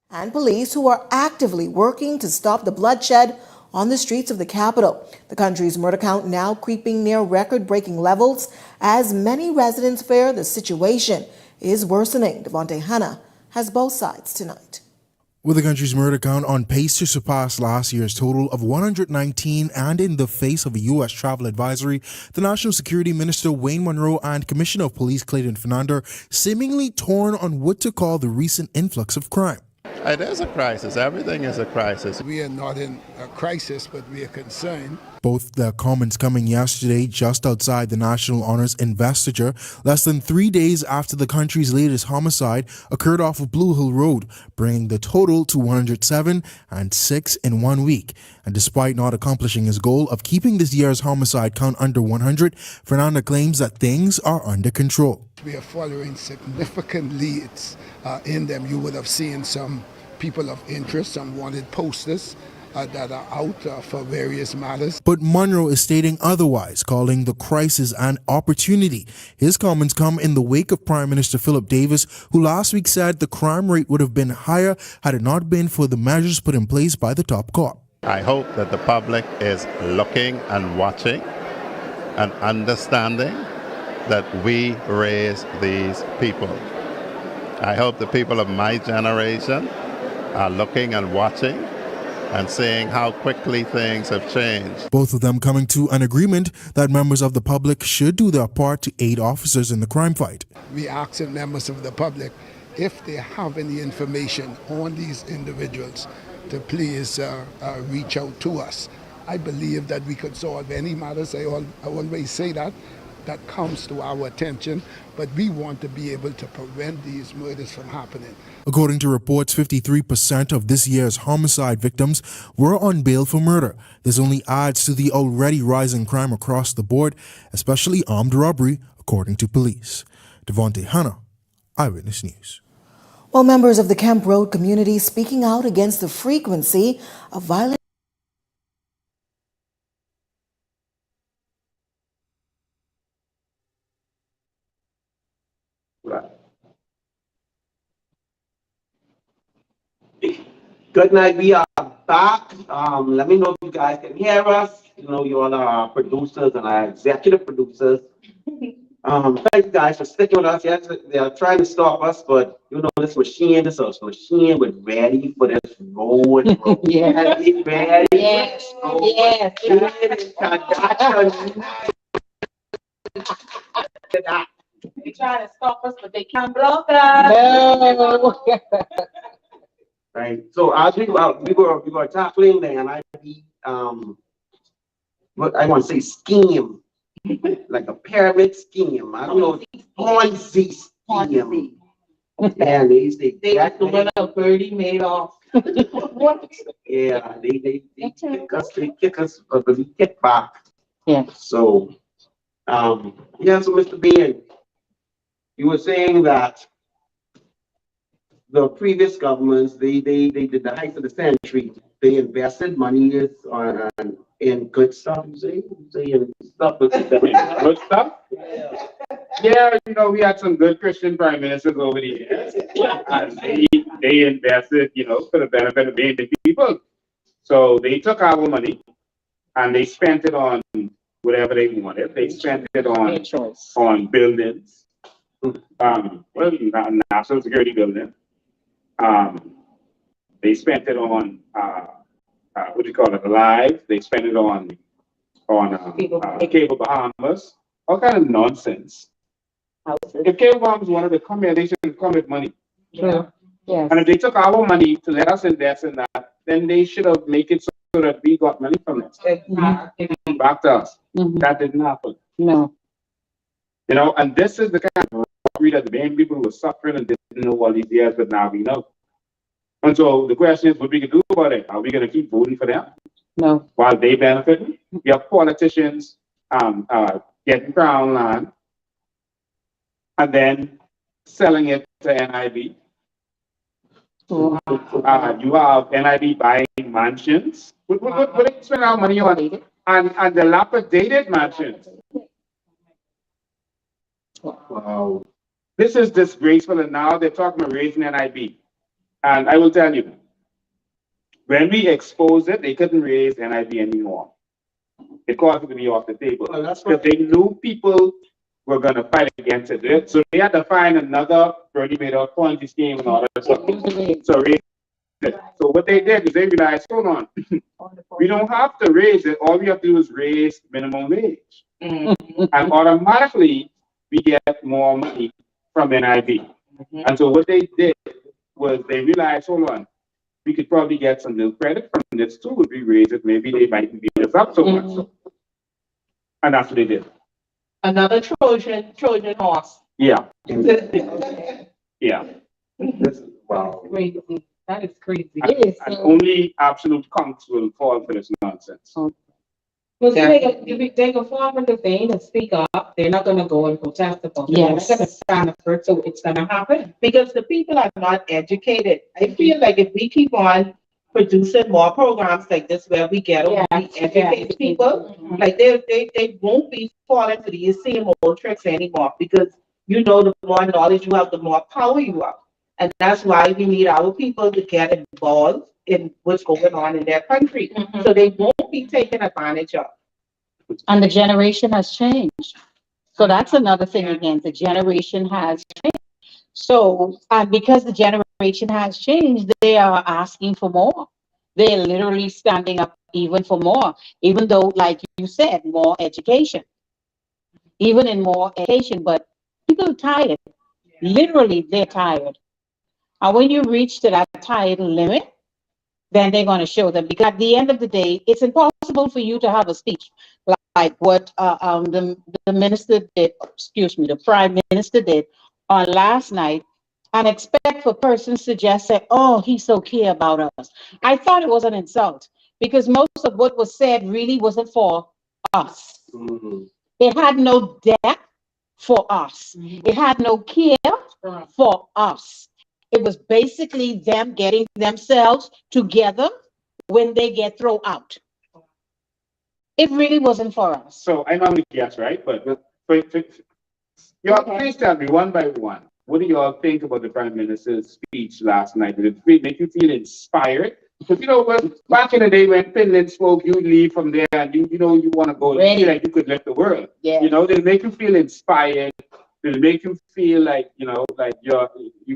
and police who are actively working to stop the bloodshed on the streets of the capital. The country's murder count now creeping near record-breaking levels as many residents fear the situation is worsening. Devontae Hanna has both sides tonight. With the country's murder count on pace to surpass last year's total of 119 and in the face of a U.S. travel advisory, the National Security Minister Wayne Monroe and Commissioner of Police Clayton Fernando seemingly torn on what to call the recent influx of crime. It is a crisis. Everything is a crisis. We are not in a crisis, but we are concerned. Both their comments coming yesterday just outside the National Honors Investiture, less than 3 days after the country's latest homicide occurred off of Blue Hill Road, bringing the total to 107 and 6 in 1 week. And despite not accomplishing his goal of keeping this year's homicide count under 100, Fernando claims that things are under control. We are following significant leads in them. You would have seen some people of interest, some wanted posters that are out for various matters. But Monroe is stating otherwise, calling the crisis an opportunity. His comments come in the wake of Prime Minister Philip Davis, who last week said the crime rate would have been higher had it not been for the measures put in place by the top court. I hope that the public is looking and watching and understanding that we raise these people. I hope the people of my generation are looking and watching and seeing how quickly things have changed. Both of them coming to an agreement that members of the public should do their part to aid officers in the crime fight. We ask members of the public if they have any information on these individuals to please reach out to us. I believe that we could solve any matters. I always say that comes to our attention, but we want to be able to prevent these murders from happening. According to reports, 53% of this year's homicide victims were on bail for murder. This only adds to the already rising crime across the board, especially armed robbery, according to police. Devontae Hanna, Eyewitness News. Well, members of the Kemp Road community speaking out against the frequency of violent Good night. We are back. Let me know if you guys can hear us. You know, you all are our producers and our executive producers. Thank you guys for sticking with us. Yes, they are trying to stop us, but you know, this machine was ready for this road. Yeah. It's ready. Yes. They trying to stop us, but they can't block us. No. Right. So as we were tackling the NIB, what I want to say scheme, like a pyramid scheme. I don't know, Ponzi scheme. And They got the one of Birdie made off. yeah, they kick us, but we kick back. Yeah. So, yeah. So Mr. Bain, you were saying that the previous governments, they did the height of the century. They invested money in good stuff. You say in stuff. Good stuff? Yeah, you know, we had some good Christian prime ministers over the years. And they invested, you know, for the benefit of the people. So they took our money and they spent it on whatever they wanted. They spent it on buildings. National security building. They spent it on what do you call it? Live. They spent it on Cable Bahamas. All kind of nonsense. If Cable Bahamas wanted to come here, they should come with money. True. Yes. And if they took our money to let us invest in that, then they should have made it so that we got money from it. Back to us. That didn't happen. No. You know, and this is the kind of robbery that the Bain people were suffering and didn't know all these years, but now we know. And so the question is, what we can do about it? Are we going to keep voting for them? No. While they benefit? We have politicians getting crown land and then selling it to NIB. You have NIB buying mansions. What do they spend our money on? And dilapidated mansions. Wow. This is disgraceful, and now they're talking about raising NIB. And I will tell you, when we exposed it, they couldn't raise NIB anymore. It caused it to be off the table. Well, that's Because they knew people were going to fight against it. So they had to find another Bernie Madoff Ponzi scheme in order to raise it. So what they did is they realized, hold on, we don't have to raise it. All we have to do is raise minimum wage. And automatically, we get more money from NIB. And so what they did was they realized, hold on, we could probably get some new credit from this too if we raise it. Maybe they might beat us up so much. And that's what they did. Another Trojan horse. Yeah, yeah. Wow. Crazy. That is crazy. And only absolute punks will fall for this nonsense. Well, see, they go forward with the Bain and speak up. They're not gonna go and protest about it. Yes. They're not gonna stand up for it, so it's gonna happen. Because the people are not educated. I feel like if we keep on producing more programs like this where we get we educate people, like they won't be falling for these same old tricks anymore. Because you know, the more knowledge you have, the more power you have. And that's why we need our people to get involved in what's going on in their country. So they won't be taken advantage of. And the generation has changed. So that's another thing again, the generation has changed. So, and because the generation has changed, they are asking for more. They're literally standing up even for more, even though, like you said, more education. Even in more education, but people are tired. Literally, they're tired. And when you reach to that tired limit, then they're going to show them. Because at the end of the day, it's impossible for you to have a speech like what the minister did, excuse me, the prime minister did on last night, and expect for persons to just say, oh, he so care about us. I thought it was an insult because most of what was said really wasn't for us. It had no depth for us. It had no care for us. It was basically them getting themselves together when they get thrown out. It really wasn't for us. So I normally guess, right? But y'all, please tell me one by one. What do y'all think about the Prime Minister's speech last night? Did it make you feel inspired? Because you know, back in the day when Finland spoke, you leave from there and you want to go. You feel like you could lift the world. Yeah. You know, did it make you feel inspired? Did it make you feel like like you're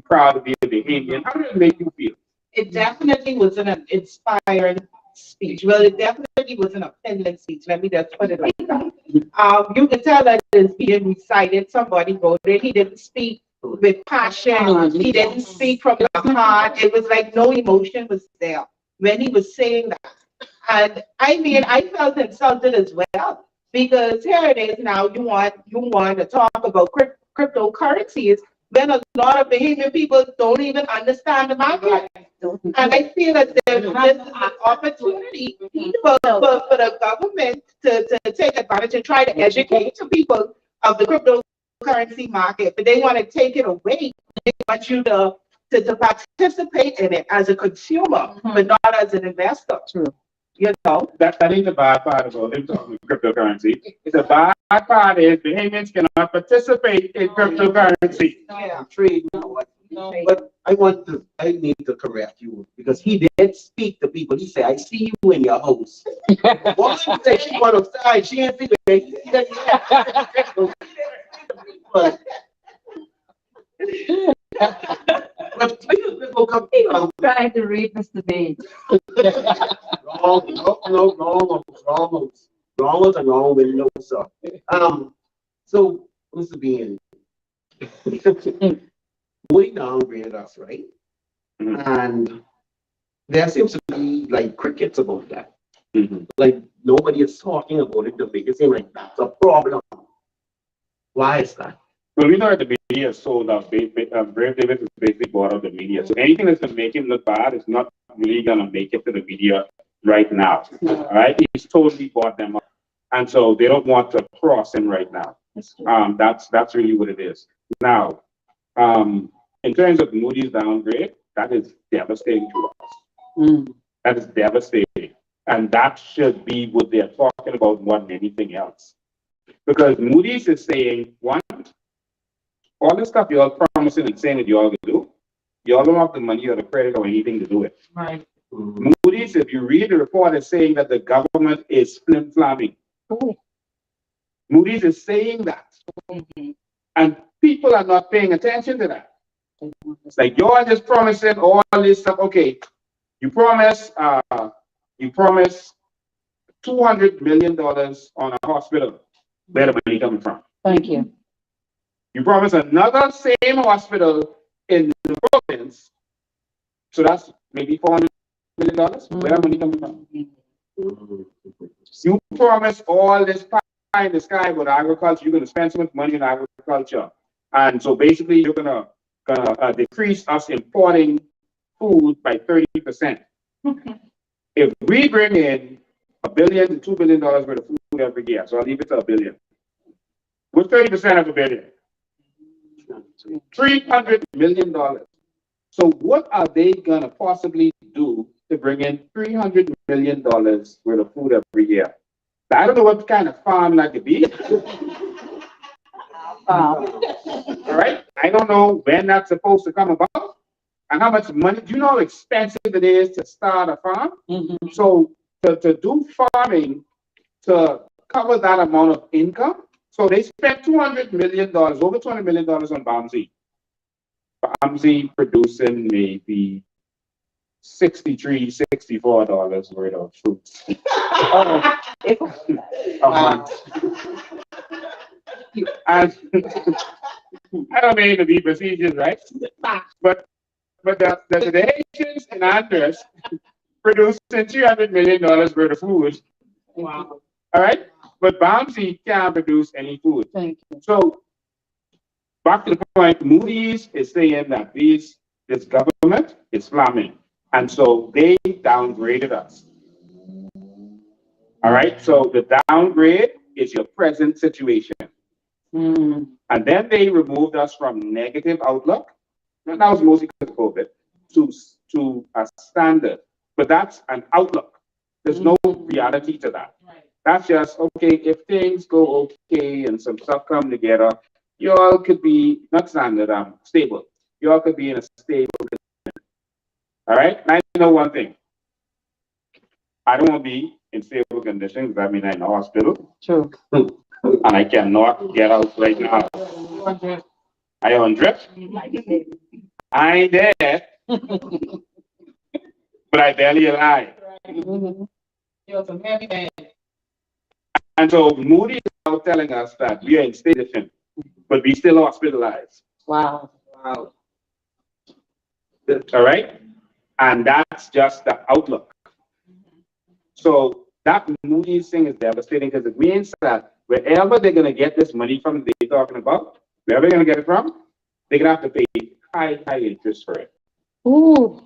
proud to be a Bahamian? How did it make you feel? It definitely was an inspiring speech. Well, it definitely was an Finland speech. Let me just put it like that. You can tell that it's being recited. Somebody wrote it. He didn't speak with passion. He didn't speak from the heart. It was like no emotion was there when he was saying that. And I mean, I felt insulted as well because here it is now. You want to talk about cryptocurrencies when a lot of Bahamian people don't even understand the market. And I feel that this is an opportunity for the government to take advantage and try to educate the people of the cryptocurrency market, but they want to take it away. They want you to participate in it as a consumer, but not as an investor. True. You know? That ain't the bad part about it, cryptocurrency. The bad part is Bahamians cannot participate in cryptocurrency. Yeah. Trade, you know what? But I need to correct you because he did speak to people. He said, I see you in your house. Woman said she went outside. She didn't think but people come Trying to read Mr. Bain. wrong was a wrong window, sir. So Mr. Bean, we downgraded us, right? And there seems to be like crickets about that. Like nobody is talking about it to make it seem like that's a problem. Why is that? Well, we know that the media is sold out. Brave David is basically bought out the media. So anything that's going to make him look bad is not really going to make it to the media right now. All right? He's totally bought them up. And so they don't want to cross him right now. That's really what it is. Now, in terms of Moody's downgrade, that is devastating to us. That is devastating. And that should be what they're talking about more than anything else. Because Moody's is saying, one, all the stuff you're promising and saying that you're going to do, y'all don't have the money or the credit or anything to do it. Right. Moody's, if you read the report, is saying that the government is flim-flamming. Oh. Moody's is saying that. And people are not paying attention to that. It's like you're just promising all this stuff. Okay, you promise $200 million on a hospital. Where the money coming from? Thank you. You promise another same hospital in the province. So that's maybe $400 million. Where the money coming from? You promise all this pie in the sky with agriculture. You're going to spend so much money in agriculture, and so basically you're gonna decrease us importing food by 30%. If we bring in $1 billion to $2 billion worth of food every year, so I'll leave it to $1 billion. What's 30% of $1 billion? $300 million. So what are they gonna possibly do to bring in $300 million worth of food every year? I don't know what kind of farm that could be. All right, I don't know when that's supposed to come about and how much money. Do you know how expensive it is to start a farm? So to do farming to cover that amount of income, so they spent $200 million, over $200 million on Bain. Bain producing maybe $63, $64 worth of fruits. A month. And I don't mean to be facetious, right? But the Haitians and Andres producing $300 million worth of food. Wow. All right, but Bain can't produce any food. Thank you. So back to the point, Moody's is saying that this government is flamming, and so they downgraded us. All right, so the downgrade is your present situation. And then they removed us from negative outlook, and that was mostly because of COVID, to a standard. But that's an outlook. There's no reality to that. That's just, okay, if things go okay and some stuff come together, you all could be, not standard, stable. You all could be in a stable condition. All right, now you know one thing. I don't want to be in stable condition because I mean I'm in the hospital. True. And I cannot get out right now. I on drip. I ain't there. But I barely alive. And so Moody is now telling us that we are in station, but we still hospitalized. Wow. All right? And that's just the outlook. So that Moody's thing is devastating because it means that wherever they're going to get this money from they're talking about, wherever they're going to get it from, they're going to have to pay high interest for it. Ooh.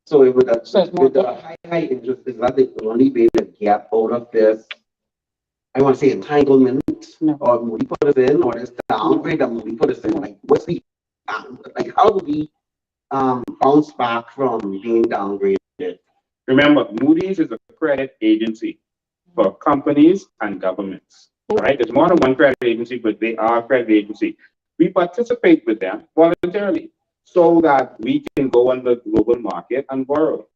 So with the high interest, is that the only way to get out of this, I want to say entanglement, or Moody put us in, or this downgrade that Moody put us in? Like, what's the, like, how do we bounce back from being downgraded? Remember, Moody's is a credit agency for companies and governments. Right? There's more than one credit agency, but they are a credit agency. We participate with them voluntarily so that we can go on the global market and borrow.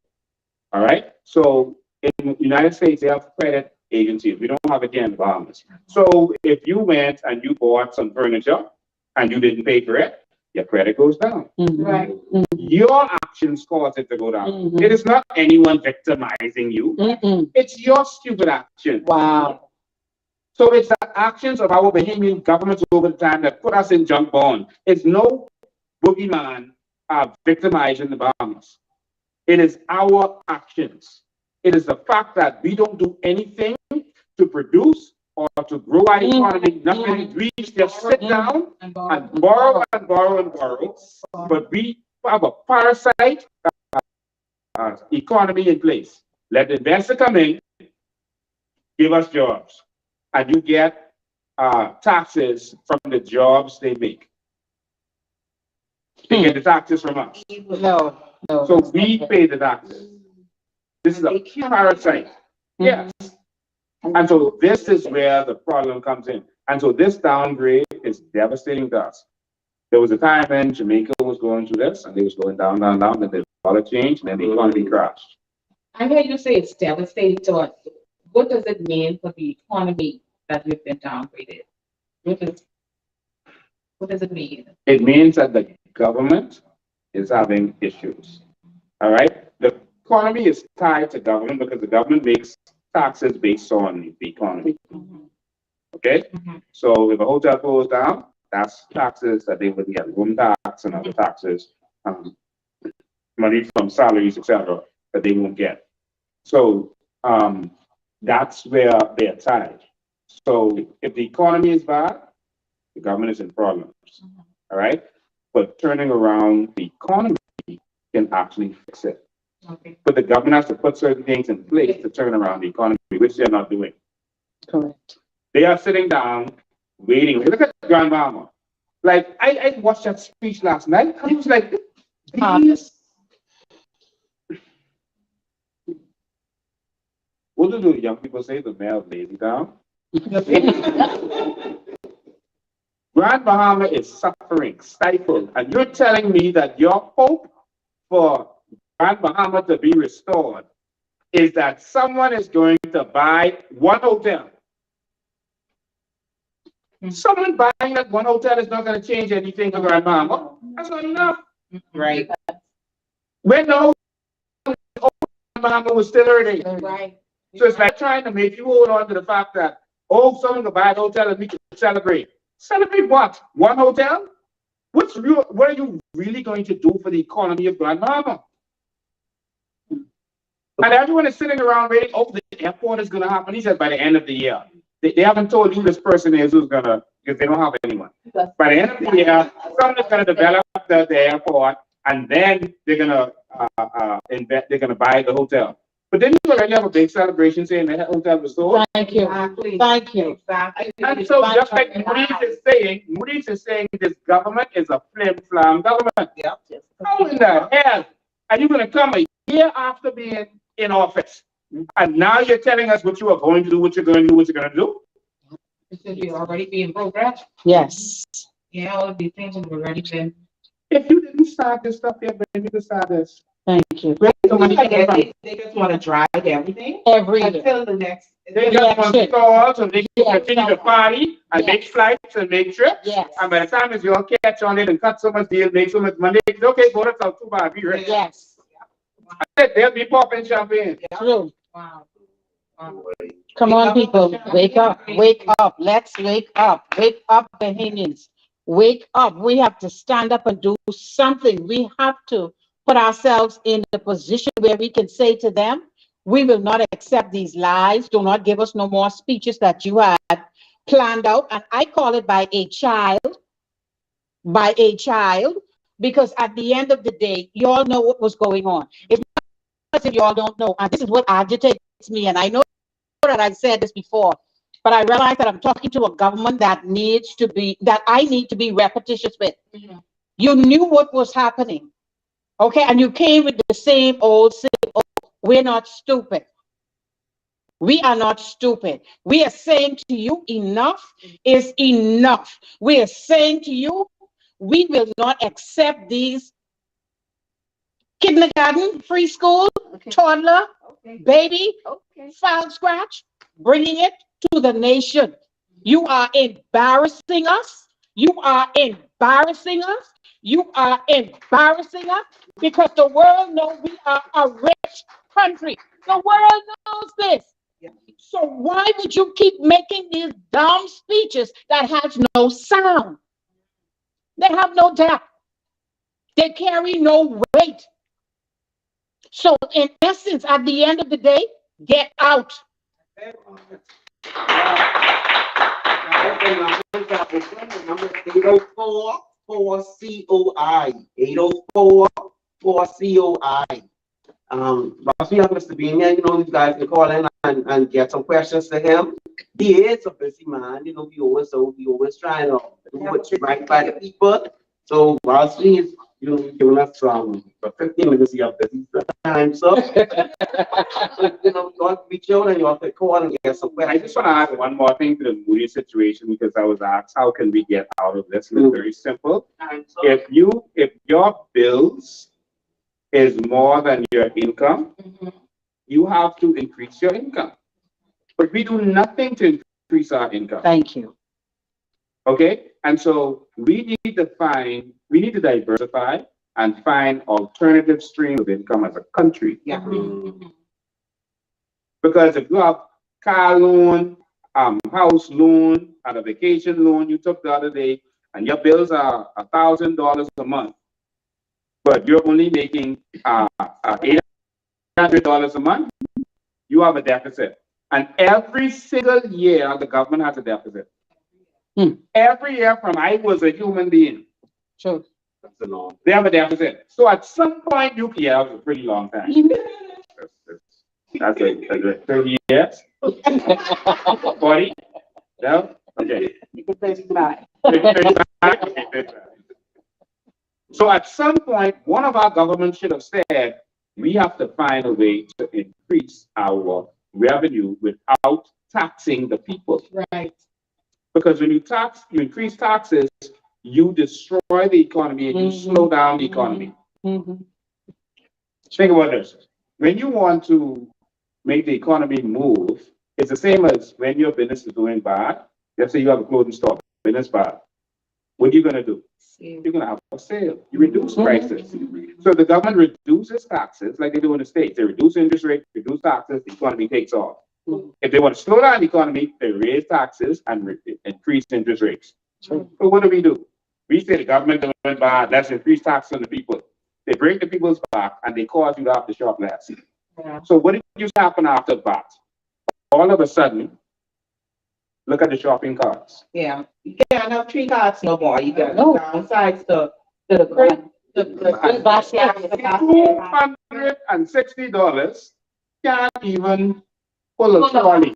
All right? So in the United States, they have credit agencies. We don't have it here in the Bahamas. So if you went and you bought some furniture and you didn't pay for it, your credit goes down. Right. Your actions cause it to go down. It is not anyone victimizing you. It's your stupid action. Wow. So it's the actions of our Bahamian governments over the time that put us in junk bond. It's no boogeyman victimizing the Bahamas. It is our actions. It is the fact that we don't do anything to produce or to grow our economy. Nothing. We just sit down and borrow and borrow and borrow. But we have a parasite economy in place. Let the investor come in, give us jobs, and you get taxes from the jobs they make. They get the taxes from us. No. So we pay the taxes. This is a parasite. Yes. And so this is where the problem comes in. And so this downgrade is devastating to us. There was a time when Jamaica was going through this, and they was going down, and the dollar changed, and then the economy crashed. I heard you say it's devastating to us. What does it mean for the economy that we've been downgraded? What does it mean? It means that the government is having issues. All right? The economy is tied to government because the government makes taxes based on the economy. Okay? So if a hotel goes down, that's taxes that they would get, room tax and other taxes, money from salaries, etc., that they won't get. So that's where they're tied. So if the economy is bad, the government is in problems. All right? But turning around the economy can actually fix it. Okay. But the government has to put certain things in place to turn around the economy, which they're not doing. Correct. They are sitting down, waiting. Look at Grandmama. Like, I watched that speech last night. I was like, these. What do the young people say? The mayor of lazy town. Grand Bahama is suffering, stifled, and you're telling me that your hope for Grand Bahama to be restored is that someone is going to buy one hotel. Someone buying that one hotel is not going to change anything for Grand Bahama. That's not enough. Right. When the whole Grand Bahama was still hurting. Right. So it's like trying to make you hold on to the fact that, oh, someone can buy a hotel and we can celebrate. Celebrate what? One hotel? What are you really going to do for the economy of Grand Bahama? And everyone is sitting around waiting, oh, the airport is going to happen. He said by the end of the year. They haven't told who this person is who's going to, because they don't have anyone. By the end of the year, someone is going to develop the airport, and then they're going to invest, they're going to buy the hotel. But then you already have a big celebration saying the hotel was sold. Thank you. Thank you. Exactly. And so just like Moody's is saying this government is a flim-flam government. Yep. How in the hell are you going to come a year after being in office? And now you're telling us what you are going to do, what you're going to do, what you're going to do? It should be already being progressed. Yes. Yeah, all of these things have already been. If you didn't start this stuff yet, then you can start this. Thank you. They just want to drive everything Every year. until the next. They just want to stall so they can continue to party and Yes. make flights and make trips. Yes. And by the time it's your catch on it and cut so much deal, make so much money, it's okay, go to South Cuba, be ready. Yes. They'll be popping champagne. True. Wow. Come on, people, wake up, wake up. Let's wake up. Wake up, Bahamians. Wake up. We have to stand up and do something. We have to put ourselves in a position where we can say to them, we will not accept these lies. Do not give us no more speeches that you had planned out. And I call it by a child, because at the end of the day, you all know what was going on. If you all don't know, and this is what agitates me, and I know that I've said this before, but I realize that I'm talking to a government that I need to be repetitious with. You knew what was happening, okay? And you came with the same old, we're not stupid. We are not stupid. We are saying to you, enough is enough. We are saying to you, we will not accept these kindergarten, preschool, toddler, baby, child scratch, bringing it to the nation. You are embarrassing us. You are embarrassing us. You are embarrassing us because the world knows we are a rich country. The world knows this. So why would you keep making these dumb speeches that have no sound? They have no depth. They carry no weight. So in essence, at the end of the day, get out. 804-4COI. 804-4COI. Once we have Mr. Bain here, you know, you guys can call in and get some questions to him. He is a busy man, you know, we always trying to do what's right by the people. So whilst he's You've given us for 15 minutes you have busy time, so you know, you want to be chill and you want to call and get some I just want to add one more thing to the Moody situation because I was asked how can we get out of this? It's very simple. If your bills is more than your income, you have to increase your income. But we do nothing to increase our income. Thank you. Okay? And so we need to diversify and find alternative streams of income as a country. Yeah. Because if you have car loan, house loan, and a vacation loan you took the other day, and your bills are $1,000 a month, but you're only making $800 a month, you have a deficit. And every single year, the government has a deficit. Every year from I was a human being. Sure. That's the norm. They have a deficit. So at some point, that was a pretty long time. That's a 30 years. 40? No? Okay. You can say goodbye. 35. So at some point, one of our governments should have said, we have to find a way to increase our revenue without taxing the people. Right. Because when you increase taxes, you destroy the economy and you slow down the economy. Think about this. When you want to make the economy move, it's the same as when your business is doing bad. Let's say you have a clothing store, business bad. What are you going to do? You're going to have a sale. You reduce prices. So the government reduces taxes like they do in the States. They reduce interest rates, reduce taxes, the economy takes off. If they want to slow down the economy, they raise taxes and increase interest rates. So what do? We say the government doing bad, let's increase taxes on the people. They break the people's back and they cause you to have to shop less. Yeah. So what did just happen after that? All of a sudden, look at the shopping carts. Yeah. You can't have 3 carts no more. You got no downsides to the basket. $260 can't even pull a trolley.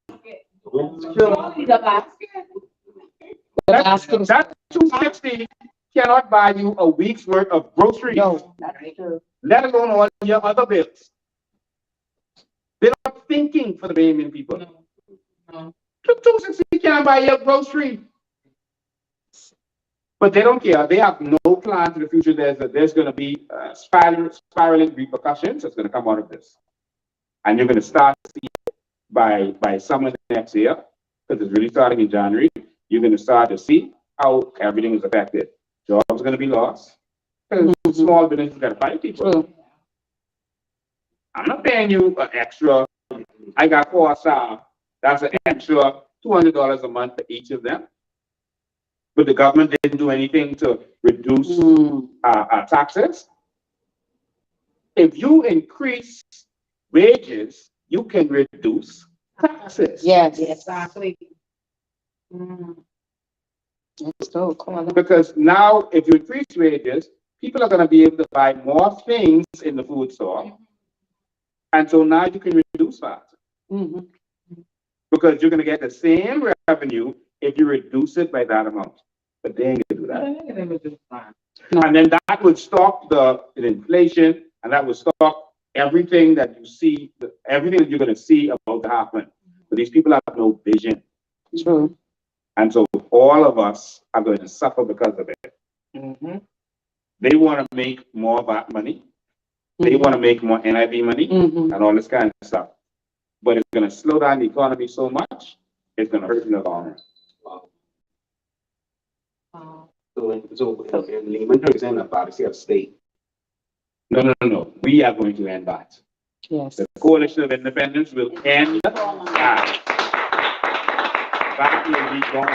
That $260 cannot buy you a week's worth of groceries. No, that's true. Let alone all your other bills. They're not thinking for the Bain people. No. $260 can't buy your grocery. But they don't care. They have no plan for the future. There's going to be spiraling repercussions that's going to come out of this. And you're going to start to see it by summer next year, because it's really starting in January. You're going to start to see how everything is affected. Jobs are going to be lost. Because small businesses got to find people. I'm not paying you an extra. I got 4 staff. That's an extra $200 a month for each of them. But the government didn't do anything to reduce taxes. If you increase wages, you can reduce taxes. Yes. Exactly. Because now, if you increase wages, people are going to be able to buy more things in the food store. And so now you can reduce that. Because you're going to get the same revenue if you reduce it by that amount. But they ain't going to do that. And then that would stop the inflation, and that would stop everything that you see, everything that you're going to see about to happen. But these people have no vision. True. And so all of us are going to suffer because of it. They want to make more VAT money. They want to make more NIB money and all this kind of stuff. But it's going to slow down the economy so much, it's going to hurt in the long run. So in Lehman represent a policy of state. No. We are going to end that. Yes. The Coalition of Independence will end that. That will be gone.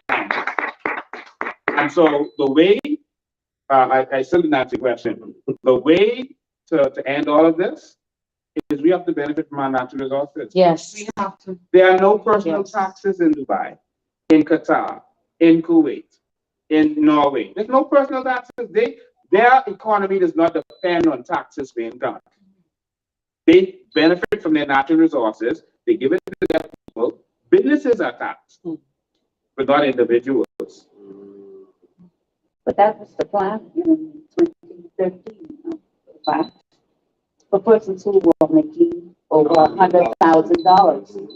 And so the way, I still didn't answer the question. The way to end all of this is we have to benefit from our natural resources. Yes. We have to. There are no personal taxes in Dubai, in Qatar, in Kuwait, in Norway. There's no personal taxes. Their economy does not depend on taxes being done. They benefit from their natural resources. They give it to their people. Businesses are taxed, but not individuals. But that was the plan. 13, but for persons who were making over $100,000.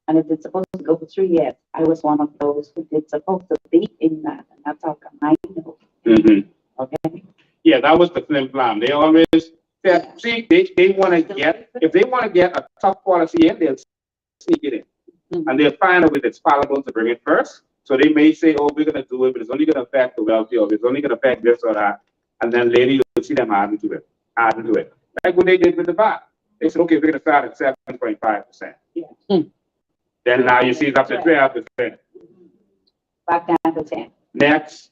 And if it's supposed to go for 3 years, I was one of those who did supposed to be in that, and that's how come I know. Okay. Yeah, that was the flim flam. They always said, see, they want to get, if they want to get a tough policy in, they'll sneak it in. And they'll find a way that's palatable to bring it first. So they may say, oh, we're going to do it, but it's only going to affect the wealthy, or it's only going to affect this or that. And then later you'll see them adding to it. Like what they did with the VAT. They said, okay, we're going to start at 7.5%. Yeah. Then now you see it's up to 12%. Back down to 10. Next,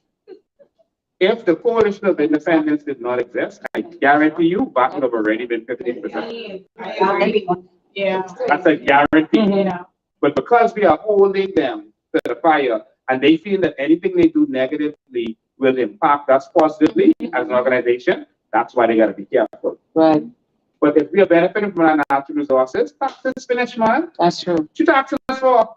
if the coalition of independence did not exist, I guarantee you, VAT would have already been 15%. I agree. Yeah. That's a guarantee. Yeah. But because we are holding them to the fire, and they feel that anything they do negatively will impact us positively as an organization, that's why they got to be careful. Right. But if we are benefiting from our natural resources, taxes finish, man. That's true. You taxes for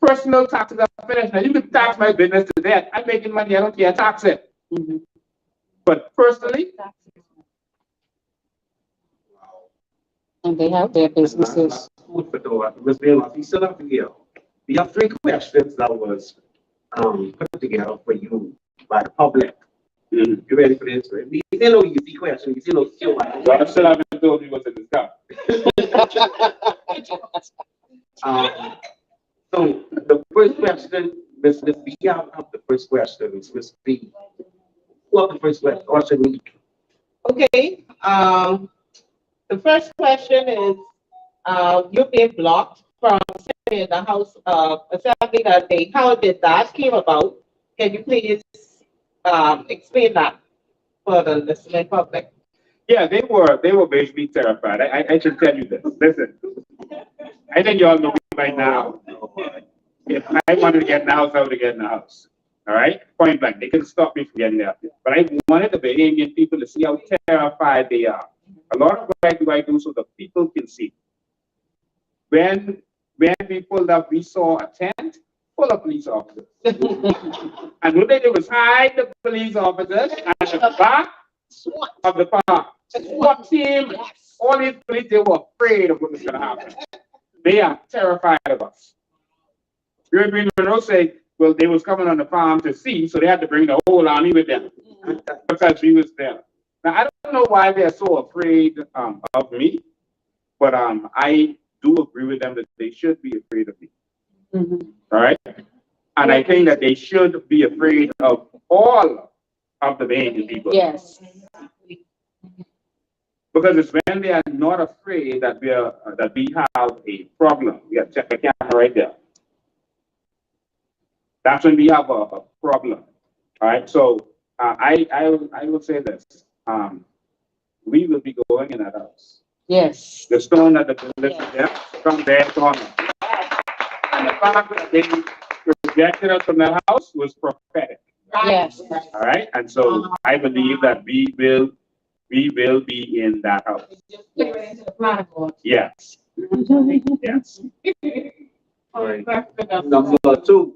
personal taxes are finished. Now you can tax my business to death. I'm making money, I don't care, tax it. But personally, And they have their businesses. Food for thought. Ms. Bain, you still have to hear. We have 3 questions that was put together for you by the public. You ready for this? We still no easy question. We still no skill. well, I still haven't told you what's in this cup. So the first question, Ms. B, have the first question. Ms. B, what the first question we? Okay, the first question is, you've been blocked from sitting in the House of Assembly that day. How did that came about? Can you please explain that for the listening public? Yeah, they were basically terrified. I can tell you this. Listen, I think you all know me by now. If I wanted to get in the house, I would have get in the house. All right? Point blank. They couldn't stop me from getting out there. But I wanted the Bahamian people to see how terrified they are. A lot of what I do so the people can see. When we pulled up, we saw a tent full of police officers. And what they did was hide the police officers at the back of the park. SWAT team, all these police, they were afraid of what was going to happen. They are terrified of us. European Monroe say, well, they was coming on the farm to see, so they had to bring the whole army with them because we was there. Now, I don't know why they're so afraid of me, but I do agree with them that they should be afraid of me. All right? And I think that they should be afraid of all of the Bain people. Yes. Because it's when they are not afraid that we have a problem. We have check the camera right there. That's when we have a problem. All right. So I will say this. We will be going in that house. Yes. The stone that the building is there from their corner. And the fact that they rejected us from that house was prophetic. Yes. All right. And so I believe that we will be in that house. Yes. Yes. Number 2.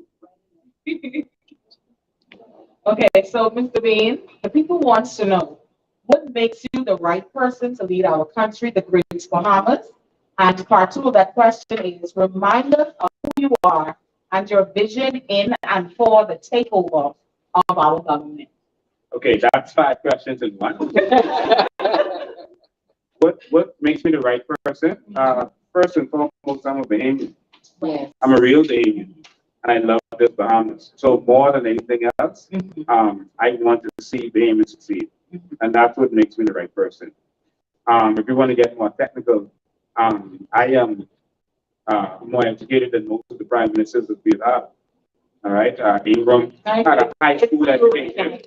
Okay, so Mr. Bain, the people wants to know what makes you the right person to lead our country, the Great Bahamas? And part 2 of that question is remind us of who you are and your vision in and for the takeover of our government. Okay, that's 5 questions in one. What makes me the right person? First and foremost, I'm a Bahamian. Yes. I'm a real Bahamian, and I love this Bahamas. So more than anything else, I want to see Bahamians succeed, and that's what makes me the right person. If you want to get more technical, I am more educated than most of the prime ministers that we've had. All right, Ingram had a high school education.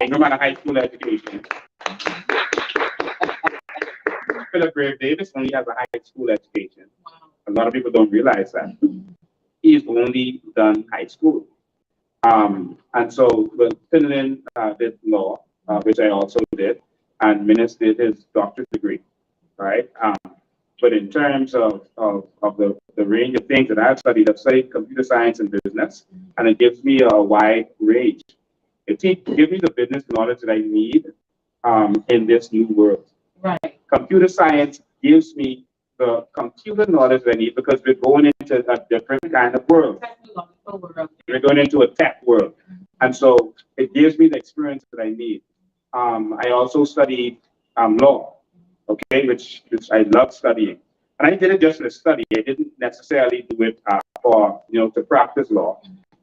Ingram had a high school education. Philip Grave Davis only has a high school education. A lot of people don't realize that. He's only done high school. And so, well, Finland did law, which I also did, and Minnis did his doctorate degree, right? But in terms of the range of things that I've studied computer science and business, and it gives me a wide range Give me the business knowledge that I need in this new world. Right. Computer science gives me the computer knowledge that I need because we're going into a different kind of world. Technological world. We're going into a tech world. And so it gives me the experience that I need. I also studied law, okay, which I love studying. And I did it just to study. I didn't necessarily do it for, to practice law.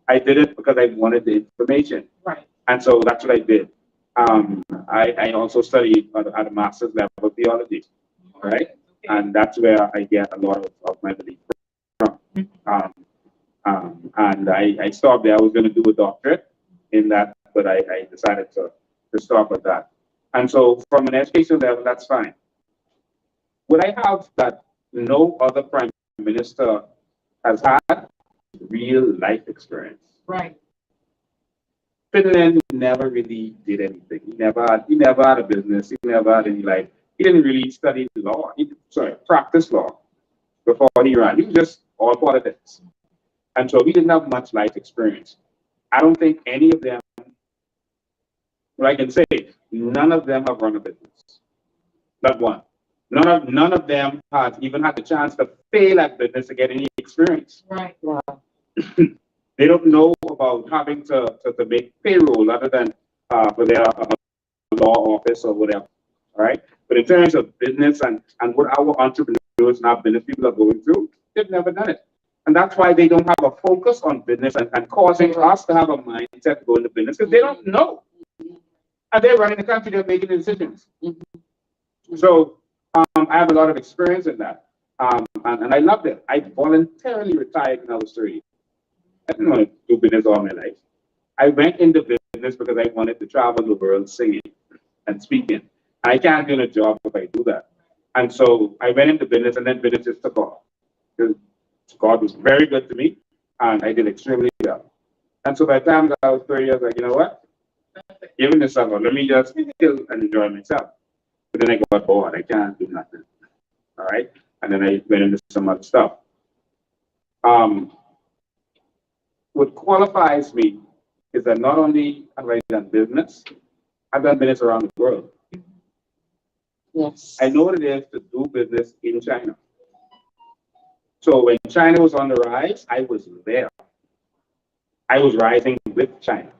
I did it because I wanted the information. Right. And so that's what I did. I also studied at a master's level theology, all right? Okay. And that's where I get a lot of my belief from. And I stopped there. I was going to do a doctorate in that, but I decided to stop at that. And so from an education level, that's fine. What I have that no other prime minister has had real life experience. Right. Finland never really did anything. He never had a business. He never had any life. He didn't really study law. Practice law before he ran. He was just all politics. And so he didn't have much life experience. I don't think any of them, well, I can say, none of them have run a business. Not one. None of them has even had the chance to fail at business to get any experience. Right. Wow. They don't know about having to make payroll other than for their law office or whatever. All right. But in terms of business and what our entrepreneurs and our business people are going through, they've never done it. And that's why they don't have a focus on business and causing us to have a mindset to go into business because they don't know. And they're running the country, they're making the decisions. So I have a lot of experience in that. And I loved it. I voluntarily retired when I was 30. I didn't want to do business all my life. I went into business because I wanted to travel the world singing and speaking. I can't do a job if I do that. And so I went into business and then business just took off. Because God was very good to me and I did extremely well. And so by the time I was 30, I was like, you know what? Giving this up, let me just chill and enjoy myself. But then I got bored. I can't do nothing. All right. And then I went into some other stuff. What qualifies me is that not only have I done business, I've done business around the world. Yes. I know what it is to do business in China. So when China was on the rise, I was there. I was rising with China.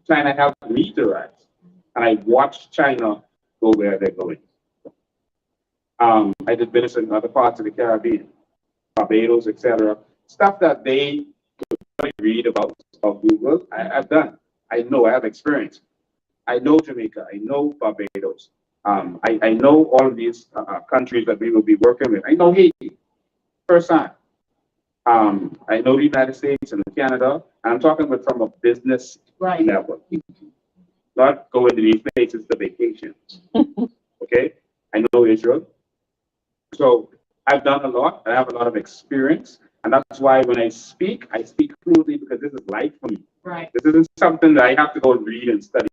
China helped me to rise. And I watched China go where they're going. I did business in other parts of the Caribbean, Barbados, etc. Stuff that they read about Google, I've done. I know, I have experience. I know Jamaica, I know Barbados. I know all of these countries that we will be working with. I know Haiti, first time. I know the United States and Canada. And I'm talking about from a business level. Not going to these places to vacation. Okay? I know Israel. So I've done a lot. I have a lot of experience. And that's why when I speak fluently because this is life for me. Right. This isn't something that I have to go and read and study.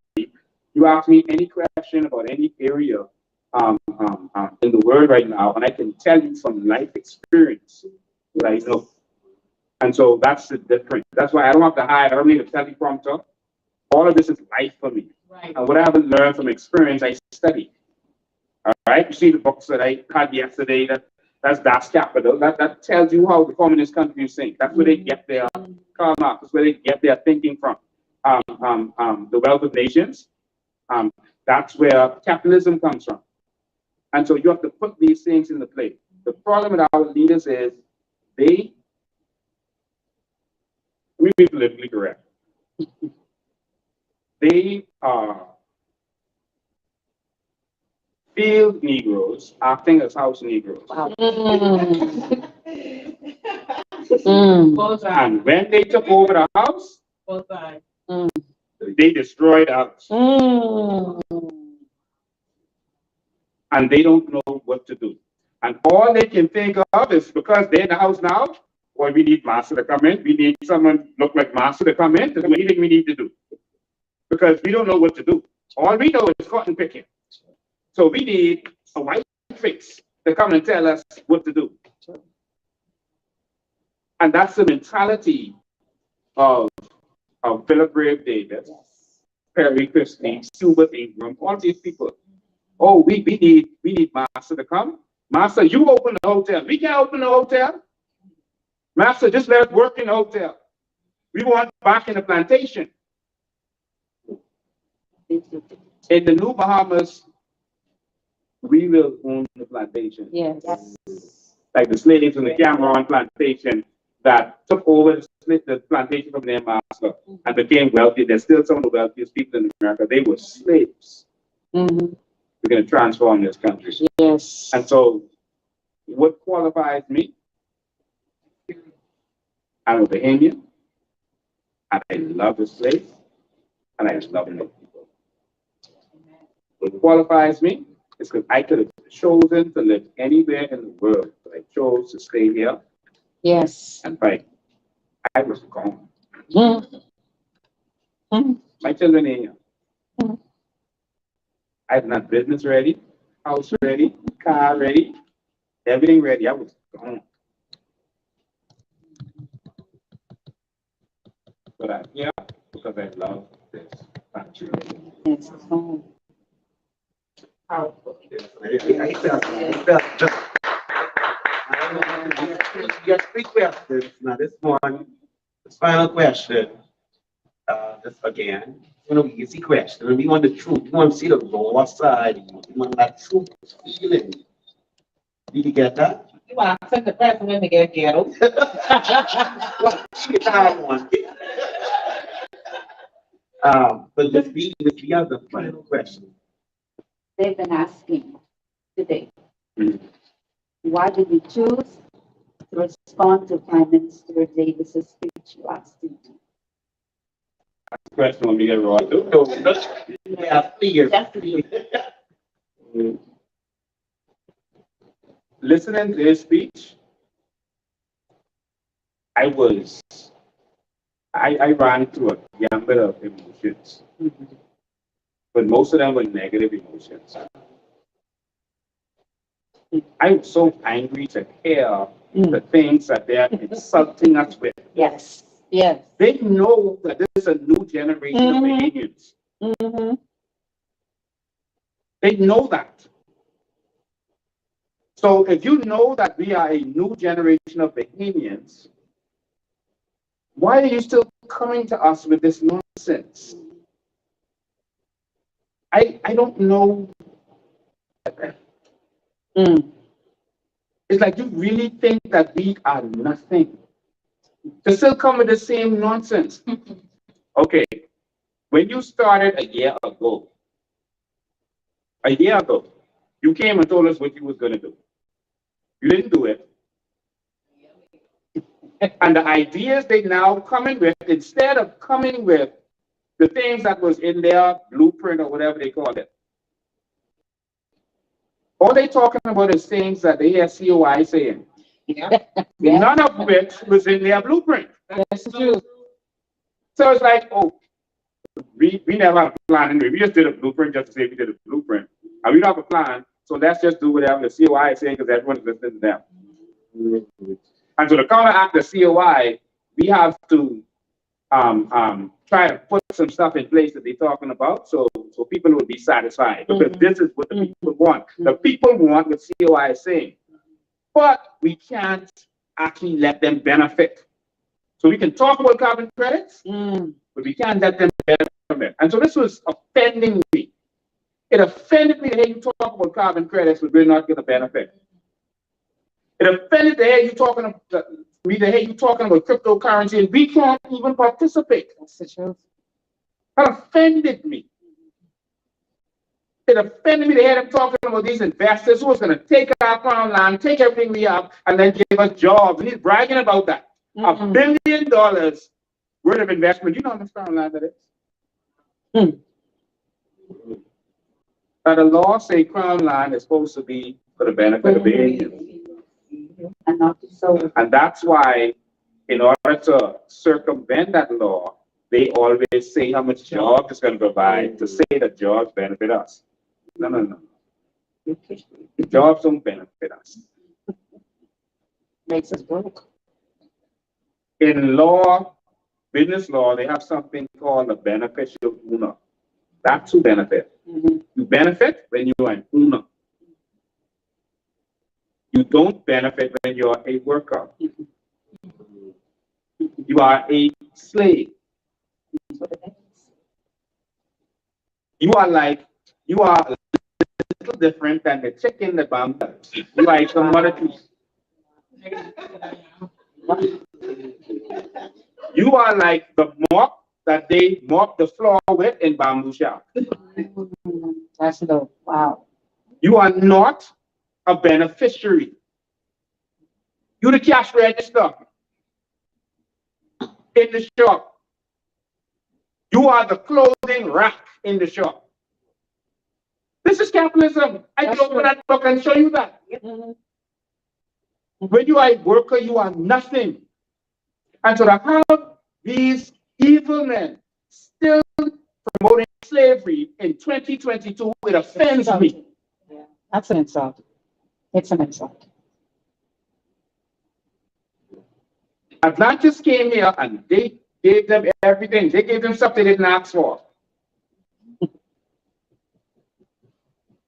You ask me any question about any area in the world right now, and I can tell you from life experience what I know. And so that's the difference. That's why I don't have to hide. I don't need a teleprompter. All of this is life for me. Right. And what I haven't learned from experience, I study. All right. You see the books that I had yesterday. That's Das Capital. That tells you how the communist countries think. That's where they get their Karl Marx. That's where they get their thinking from. The Wealth of Nations. That's where capitalism comes from. And so you have to put these things in the play. The problem with our leaders is we be politically correct. They are field Negroes acting as house Negroes. Wow. And when they took over the house, they destroyed the house. And they don't know what to do. And all they can think of is because they're in the house now, well, we need Master to come in. We need someone look like Master to come in to do anything we need to do. Because we don't know what to do. All we know is cotton picking. So we need a white face to come and tell us what to do. And that's the mentality of Philip Grave Davis Perry Christie, Hubert Ingram, all these people. Oh, we need Master to come. Master, you open the hotel. We can't open the hotel. Master, just let us work in the hotel. We want back in the plantation. In the New Bahamas, we will own the plantation. Yes. Like the slaves in the Cameron plantation that took over the plantation from their master and became wealthy. They're still some of the wealthiest people in America. They were slaves. Mm-hmm. We're going to transform this country. Yes. And so, what qualifies me? I'm a Bahamian, and I love this place, and I love my people. What qualifies me is because I could have chosen to live anywhere in the world, but I chose to stay here Yes. and fight. I was gone. Mm-hmm. My children are here. Mm-hmm. I had not business ready, house ready, car ready, everything ready. I was gone. But I'm here because I love this country. Yes. Oh. Yes, 3 questions. Now, this one, this final question, just again, it's going to be easy question. We want the truth. We want to see the raw side. We want that truth feeling. Did you get that? You want to send the president to get ghetto? Well, you get that one. But let's be on the final question. They've been asking today, Mhm. why did you choose to respond to Prime Minister Davis's speech last evening? Question when we get raw. Yeah, clear. Listening to his speech, I ran through a gamut of emotions, but most of them were negative emotions. I'm so angry to hear the things that they're insulting us with. Yes. Yes. They know that this is a new generation of Bahamians. Mm-hmm. They know that. So if you know that we are a new generation of Bahamians, why are you still coming to us with this nonsense? I don't know. It's like you really think that we are nothing. To still come with the same nonsense. Okay, when you started a year ago, you came and told us what you was going to do. You didn't do it. And the ideas they now coming with, instead of coming with the things that was in their blueprint or whatever they call it, all they talking about is things that they hear COI saying. Yeah. None of which was in their blueprint. That's true. So it's like, oh, we never have a plan anyway. We just did a blueprint just to say we did a blueprint. And we don't have a plan, so let's just do whatever the COI is saying because everyone's listening to them. And so to counteract the COI, we have to try to put some stuff in place that they're talking about so people will be satisfied because this is what the people want. The people want what COI is saying. But we can't actually let them benefit. So we can talk about carbon credits, but we can't let them benefit. And so this was offending me. It offended me to hear you talk about carbon credits, but we're not going to benefit. It offended to hear you talking about cryptocurrency, and we can't even participate. That's the truth. That offended me. It offended me to hear them talking about these investors who was going to take our crown land, take everything we have, and then give us jobs. And he's bragging about that. $1 billion worth of investment. You know how much crown land that is? Now, the law say crown land is supposed to be for the benefit of the Indians. And not so. And that's why, in order to circumvent that law, they always say how much jobs it's going to provide to say that jobs benefit us. No. Jobs don't benefit us. Makes us broke. In law, business law, they have something called a beneficial owner. That's who benefit. You benefit when you are an owner. You don't benefit when you are a worker. You are a slave. You are a little different than the chicken that bamboo. You are a commodity. You are like the mop that they mop the floor with in bamboo shop. That's low. Wow. You are not a beneficiary. You the cash register in the shop. You are the clothing rack in the shop. This is capitalism. I can open that book and show you that. When you are a worker, you are nothing. And so to have these evil men still promoting slavery in 2022, it offends me. Yeah, that's an insult. It's an insult. Atlantis came here and they gave them everything. They gave them something they didn't ask for.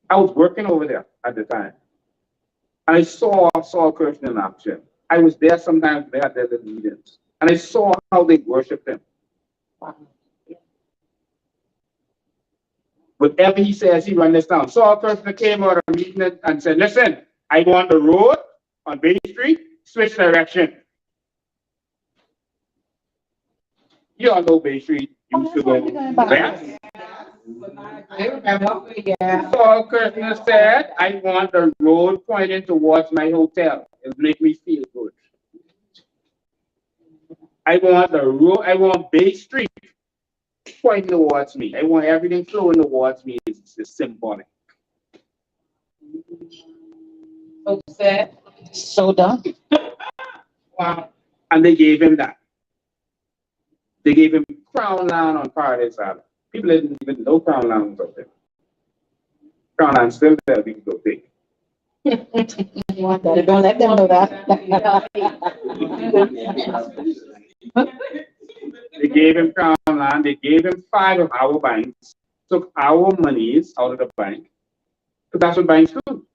I was working over there at the time. And I saw Saul Kirsten in action. I was there sometimes, they had their little meetings. And I saw how they worshiped him. Wow. Whatever he says, he run this down. Saul Kirsten came out of a meeting and said, listen, I want the road on Bain Street, switch direction. You all know Bain Street used to go west. I remember, yeah. Saul Kirsten said, I want the road pointing towards my hotel. It'll make me feel good. I want the road, I want Bay Street pointing towards me. I want everything flowing towards me. It's symbolic. So sad. So done. Wow. And they gave him that. They gave him Crown Land on Paradise Island. People didn't even know Crown Land was up there. Crown Land's still there, we can go take. Don't let them know that. They gave him Crown Land, they gave him 5 of our banks, took our monies out of the bank, because that's what banks do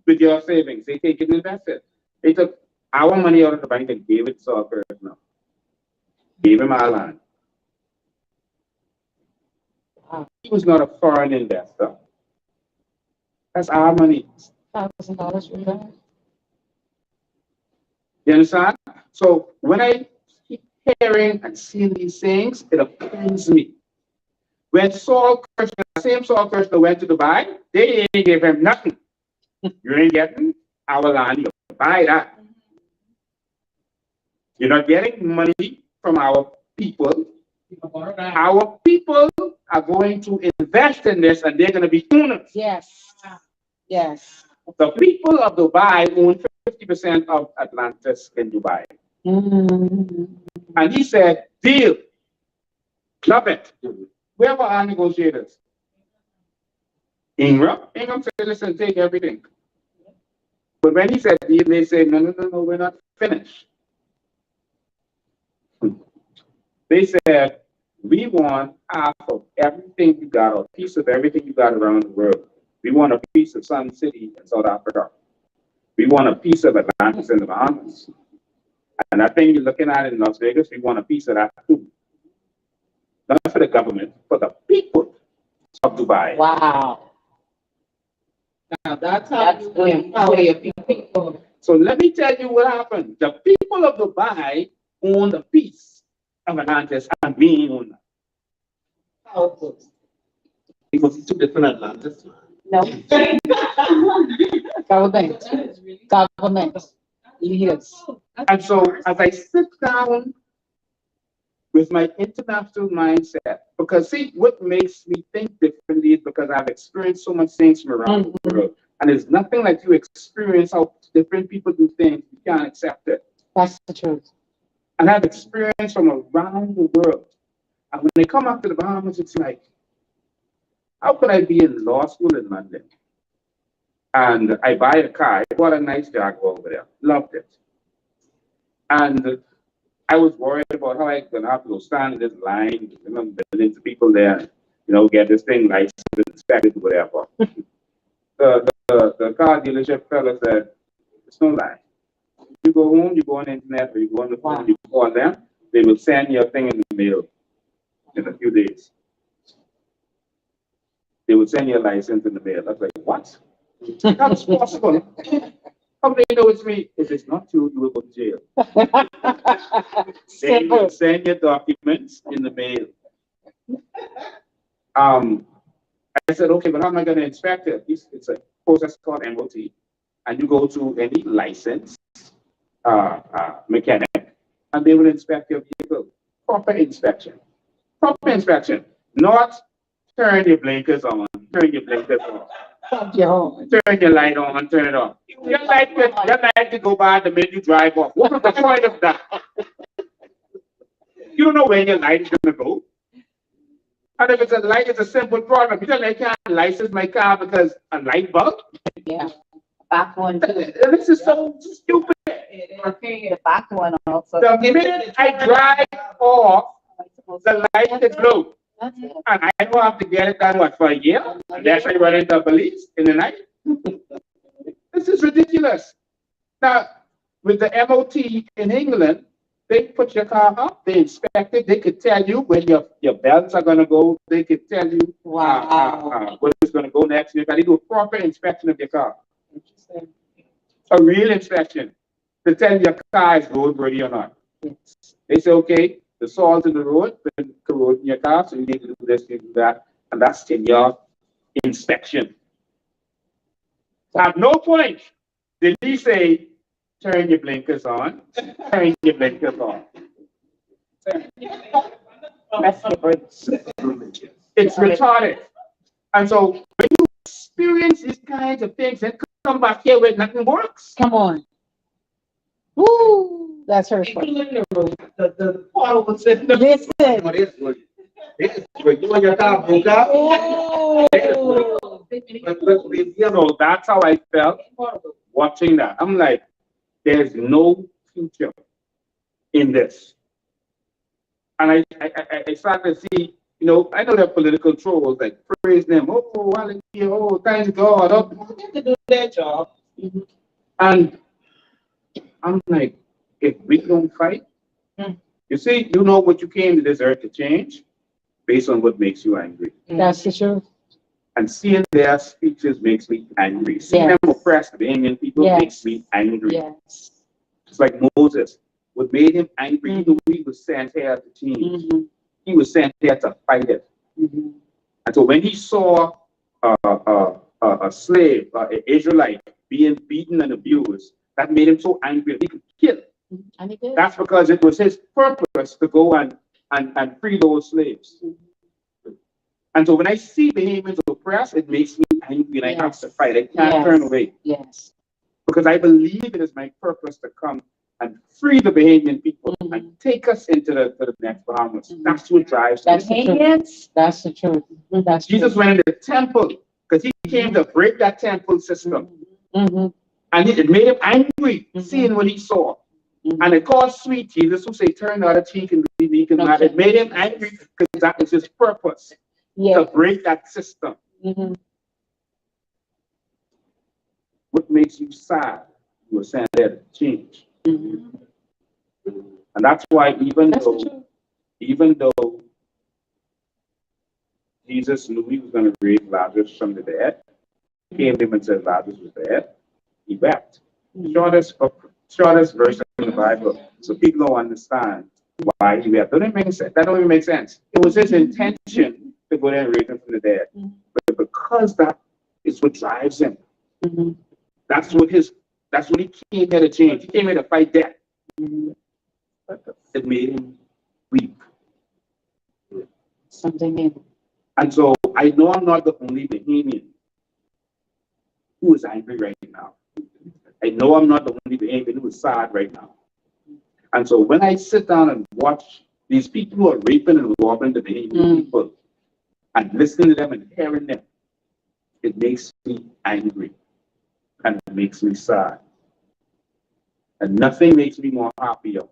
with your savings. They take it and invest it. They took our money out of the bank and gave it to Saul Kirsten. Gave him our land. He was not a foreign investor. That's our money. $1,000 for that. You understand? So when I keep hearing and seeing these things, it offends me. When Saul Kirsten, the same Saul Kirsten went to Dubai, they ain't give him nothing. You ain't getting our land, you buy that. You're not getting money from our people. Our people are going to invest in this and they're going to be owners. Yes. Yes. The people of Dubai own 50% of Atlantis in Dubai. And he said, deal. Love it. Where were our negotiators? Ingram said, listen, take everything. But when he said deal, they said, no, we're not finished. They said, we want half of everything you got, or a piece of everything you got around the world. We want a piece of Sun City in South Africa. We want a piece of Atlantis in the Bahamas. And that thing you're looking at in Las Vegas, we want a piece of that too. Not for the government, for the people of Dubai. Wow. Now that's how you empower your people. So let me tell you what happened. The people of Dubai owned a piece of Atlantis and we owned it. Powerful. It was 2 different Atlantis. No. Government. Leaders. And so as I sit down with my international mindset, because see, what makes me think differently is because I've experienced so much things from around the world. And there's nothing like you experience how different people do things, you can't accept it. That's the truth. And I've experienced from around the world. And when they come up to the Bahamas, it's like, how could I be in law school in London? And I buy a car. I bought a nice Jaguar over there. Loved it. And I was worried about how I was going to have to go stand in this line, millions of people there. get this thing licensed, inspected, whatever. The car dealership fella said, it's no lie. You go home, you go on the internet, or you go on the phone, you call them, they will send your thing in the mail in a few days. They would send you a license in the mail. I was like, what? That's possible. How do they know it's me? If it's not you, you will go to jail. They will send your documents in the mail. I said, okay, but how am I going to inspect it? It's a process called MOT. And you go to any licensed mechanic, and they will inspect your vehicle. Proper inspection. Proper inspection. Not turn your blinkers on, turn your blinkers off. Turn your light on, turn it off. Your light could go by the minute you drive off. What is the point of that? You don't know when your light is going to go. And if it's a light, it's a simple problem. You tell me I can't license my car because a light bulb? Yeah. Back one too. This is so stupid. The back one also. The minute I drive off, the light is blue. That's it. And I don't have to get it done, what, for a year? And that's why I run into police in the night? This is ridiculous. Now, with the MOT in England, they put your car up, they inspect it, they could tell you when your belts are going to go, they could tell you when it's going to go next. They do a proper inspection of your car. Interesting. A real inspection to tell your car is roadworthy or not. Yes. They say, okay, the salt in the road been corroding your car, so you need to do this, you do that, and that's in your inspection. At no point did he say, turn your blinkers on, turn your blinkers on. Press the brakes. It's retarded. And so when you experience these kinds of things and come back here where nothing works. Come on. Woo! That's her fault. The potholes in the Listen. This is you and your car broke up. Oh. So that's how I felt watching that. I'm like, there's no future in this. And I started to see, I know there are political trolls like praise them, oh, hallelujah, oh, thank God. Oh, they have to do their job. And I'm like, if we don't fight, you see, you know what you came to this earth to change based on what makes you angry. That's the truth. And seeing their speeches makes me angry. Seeing them oppress the Indian people makes me angry. Yes. It's like Moses. What made him angry, even when he was sent here to change. He was sent here to fight it. And so when he saw a slave, an Israelite, being beaten and abused, that made him so angry that he could kill. And he did. That's because it was his purpose to go and free those slaves. And so when I see Bahamians oppressed, it makes me angry and I have to fight. I can't turn away. Yes. Because I believe it is my purpose to come and free the Bahamian people and take us into the next Bahamas. That's what drives That's me. the truth. That's the truth. That's Jesus went in the temple because he came to break that temple system. And it made him angry seeing what he saw. And it caused sweet Jesus who say, turn the other cheek and be meek and mild. It made him angry because that is his purpose. To break that system. What makes you sad? You were saying that change. And that's why even though Jesus knew he was going to raise Lazarus from the dead, he came to him and said Lazarus was dead, he wept. Shortest verse in the Bible, so people don't understand why he wept. That don't even make sense. It was his intention to go there and raise him from the dead. But because that is what drives him. That's what he came here to change. He came here to fight death. It made him weep. Something new. And so I know I'm not the only Bahamian who is angry right now. I know I'm not the only Bahamian who is sad right now. And so when I sit down and watch these people who are raping and robbing the Bahamian people and listening to them and hearing them, it makes me angry and it makes me sad. And nothing makes me more happier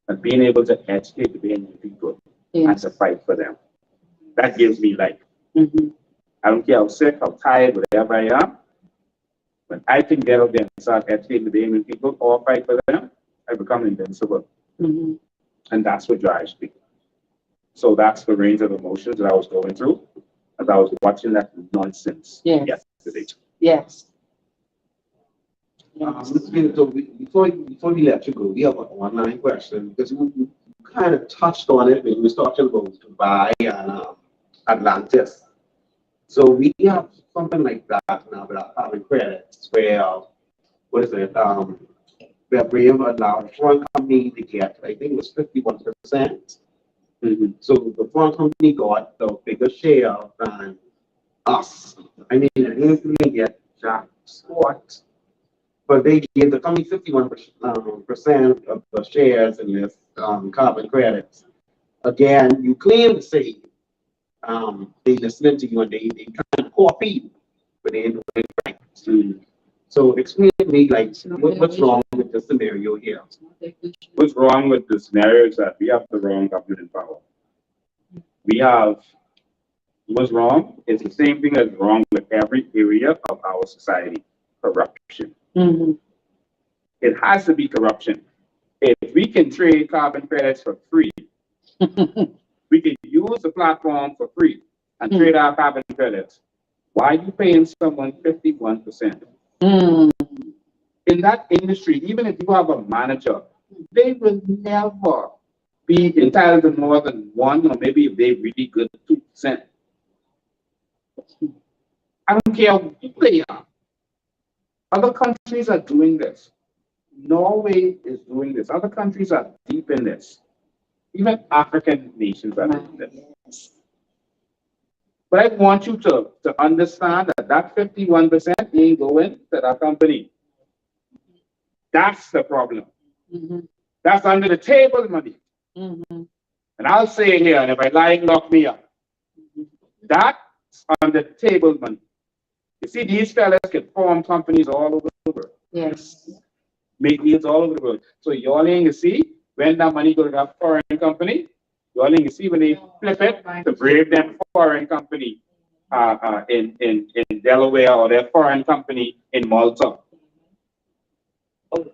than being able to educate the Bahamian people and to fight for them. That gives me life. Mhm. I don't care how sick, how tired, whatever I am. When I can get out there and start educating the Bain people or fight for them, I become invincible. Mhm. And that's what drives me. So that's the range of emotions that I was going through as I was watching that nonsense Yes. yesterday. Yes. Mr. Peter, so before we let you go, we have one line question because you kind of touched on it when you were talking about Dubai and Atlantis. So we have something like that now with our carbon credits where, what is it, where Brave allowed foreign company to get, I think it was 51%. Mhm. So the foreign company got the bigger share than us. I mean, they didn't really get jack squat, but they gave the company 51% of the shares in this carbon credits. Again, you claim to say they listening to you and they trying to copy you, but they ain't doing it right. So explain to me, like, what's wrong with the scenario here? What's wrong with the scenario is that we have the wrong government in power. We have what's wrong is the same thing that's wrong with every area of our society: corruption. Mhm. It has to be corruption. If we can trade carbon credits for free, we can use the platform for free and trade our carbon credits. Why are you paying someone 51%? Mm. In that industry, even if you have a manager, they will never be entitled to more than 1, or maybe if they're really good, 2%. I don't care who they are. Other countries are doing this. Norway is doing this. Other countries are deep in this. Even African nations are doing this. But I want you to understand that that 51% ain't going to that company. That's the problem. Mhm. That's under the table money. Mhm. And I'll say it here, and if I lie, lock me up. That's under the table money. You see, these fellas can form companies all over the world, Yes. make deals all over the world. So y'all ain't to see when that money go to that foreign company, y'all ain't to see when they flip it to Brave them foreign company in Delaware or their foreign company in Malta.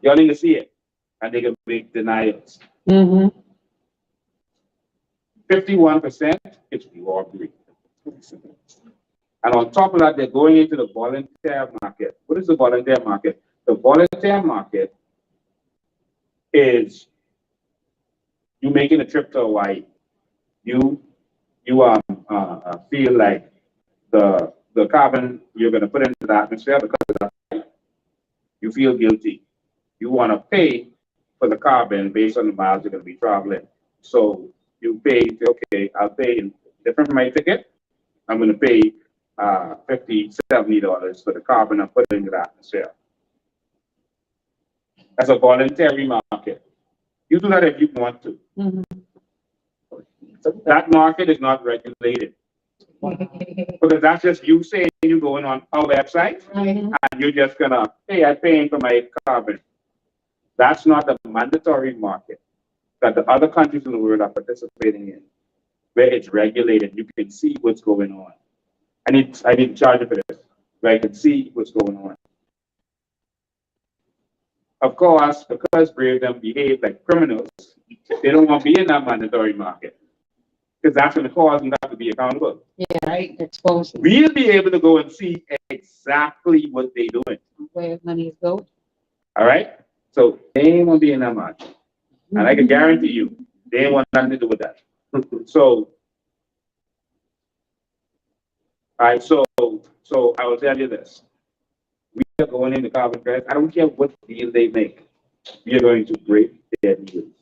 Y'all ain't to see it. And they can make denials. Mhm. 51% is robbery. And on top of that, they're going into the volunteer market. What is the volunteer market? The volunteer market is you making a trip to Hawaii. You feel like the carbon you're going to put into the atmosphere because of that, you feel guilty. You want to pay for the carbon based on the miles you're going to be traveling. So you pay, okay, I'll pay different from my ticket. I'm going to pay $50, $70 for the carbon I'm putting into the atmosphere. That's a voluntary market. You do that if you want to. Mhm. That market is not regulated. Because that's just you saying you're going on our website and you're just gonna, hey, I'm paying for my carbon. That's not the mandatory market that the other countries in the world are participating in, where it's regulated. You can see what's going on. I need to charge for this, where I can see what's going on. Of course, because Brave them behave like criminals, they don't want to be in that mandatory market. Because that's going to cause them not to be accountable. Yeah. Right. Exposed. We'll be able to go and see exactly what they're doing. Where money is going. All right? So they ain't gonna be in that market. And I can guarantee you, they ain't want nothing to do with that. So, all right, so I will tell you this. We are going into carbon credits. I don't care what deal they make. We are going to break their deals.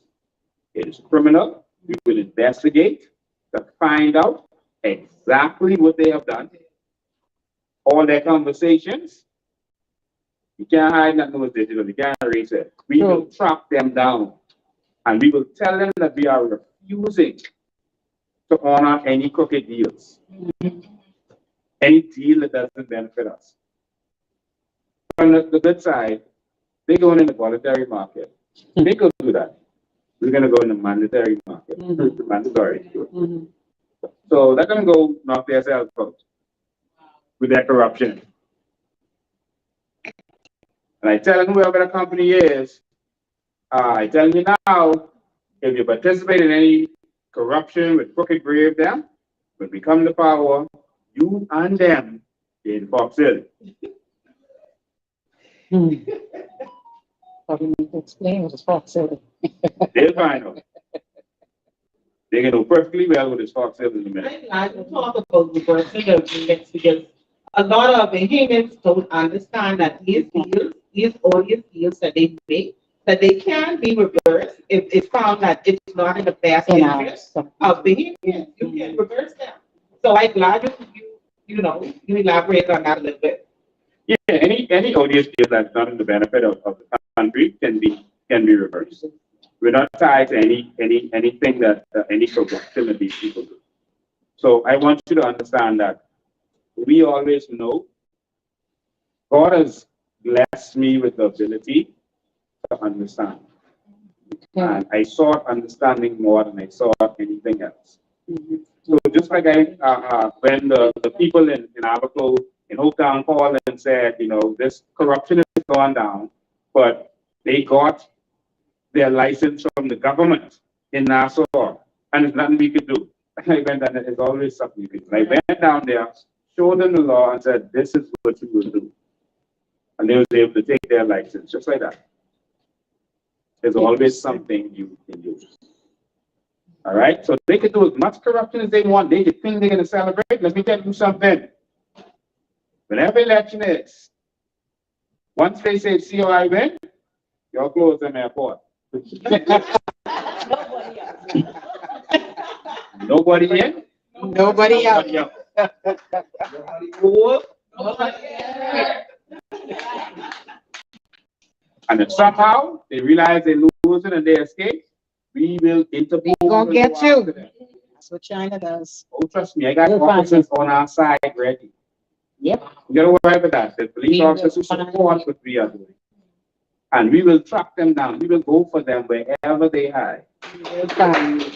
It is criminal. We will investigate to find out exactly what they have done. All their conversations. You can't hide nothing with digital. You can't erase it. We will track them down. And we will tell them that we are refusing to honor any crooked deals, any deal that doesn't benefit us. On the good side, they're going in the voluntary market. They could do that. We're going to go in the mandatory market. Mandatory. So let them go knock themselves out with their corruption. And I tell whoever the company is, I tell you now, if you participate in any corruption with crooked grave them, when we come to power, you and them in Fox Hill. Probably need to explain what is Fox Hill. They'll find out. They can know perfectly well what is Fox Hill in a minute. I can talk about reversing agreements because a lot of Bahamians don't understand that these audience deals that they make, that they can be reversed if it's found that it's not in the best interest of Bahamians. You can reverse them. So I'm glad you elaborate on that a little bit. Yeah, any audience deal that's not in the benefit of the country can be reversed. We're not tied to anything that any corruption that these people do. So I want you to understand that we always know God has blessed me with the ability to understand. And I sought understanding more than I sought anything else. So just like when the people in Abaco, in Hometown called and said, this corruption has gone down, but they got their license from the government in Nassau, and there's nothing we could do. I went down there, there's always something you can do. I went down there, showed them the law, and said, this is what you will do. And they was able to take their license, just like that. There's always something you can do. All right? So they can do as much corruption as they want. They think they're going to celebrate. Let me tell you something. Whenever election is, once they say COI win, y'all close them airport. Nobody in? Nobody out. Nobody out. And if somehow they realize they're losing and they escape, we will interpose. We gonna get you. Them. That's what China does. Oh, trust me, I got We'll find officers on our side ready. Yep. You gotta worry about that. The police We will officers who find support what we are doing. And we will track them down. We will go for them wherever they hide. We'll find you.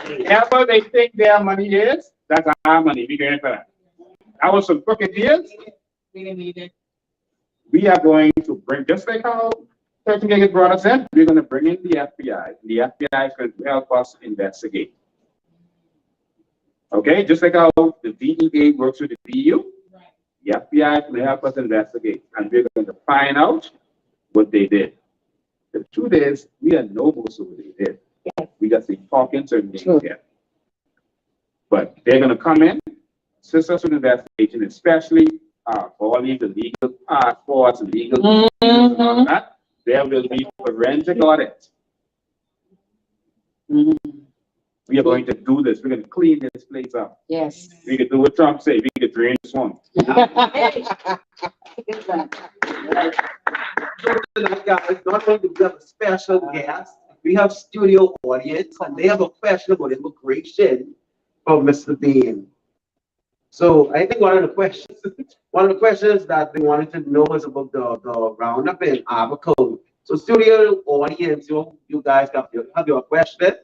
Wherever they think their money is, that's our money. We going for that. That was some crooked deals. We didn't need it. We are going to bring, just like how 13 Gig brought us in, we're going to bring in the FBI. The FBI is going to help us investigate. Okay, just like how the DEA works with the DU, the FBI is going to help us investigate. And we're going to find out what they did. The truth is, we are no most of what they did. We just be talking certain things here. But they're going to come in, assist us with investigation, especially for all these illegal passports, illegal and all that. There will be forensic audit. We are going to do this. We're going to clean this place up. Yes. We could do what Trump said. We could drain the swamp. Guys, not only do we have a special guest, we have studio audience, and they have a question about immigration from Mr. Bain. So I think one of the questions that they wanted to know is about the roundup in Abaco. So studio audience, you guys have your question?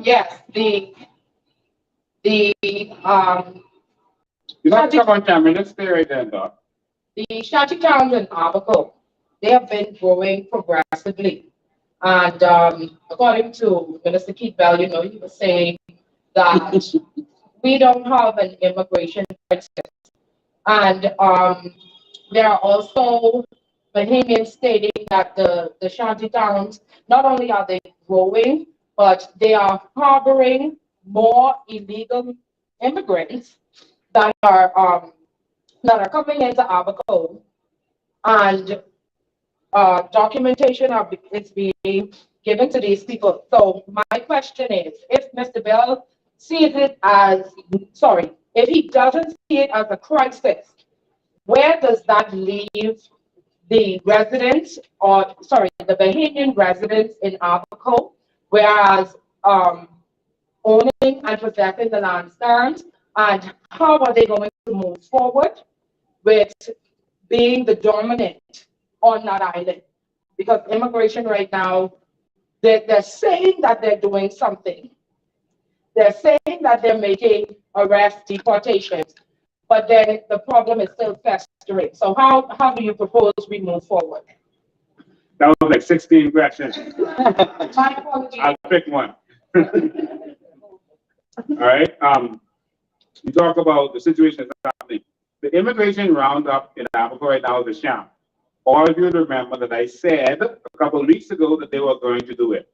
Yes, the You have to come on camera. Let's stay right there, Doc. The shanty towns in Abaco, they have been growing progressively. And according to Minister Keith Bell, he was saying that we don't have an immigration crisis. And there are also Bahamians stating that the shanty towns, not only are they growing, but they are harboring more illegal immigrants that are coming into Abaco, and documentation is being given to these people. So my question is, if Mr. Bell sees it as, if he doesn't see it as a crisis, where does that leave the residents, the Bahamian residents in Abaco, whereas owning and possessing the land stands, and how are they going to move forward with being the dominant on that island? because immigration right now, they're saying that they're doing something. They're saying that they're making arrests, deportations, but then the problem is still festering. So how do you propose we move forward? That was like 16 questions. My apologies. I'll pick one. All right. You talk about the situation that's happening. The immigration roundup in Africa right now is a sham. All of you remember that I said a couple of weeks ago that they were going to do it.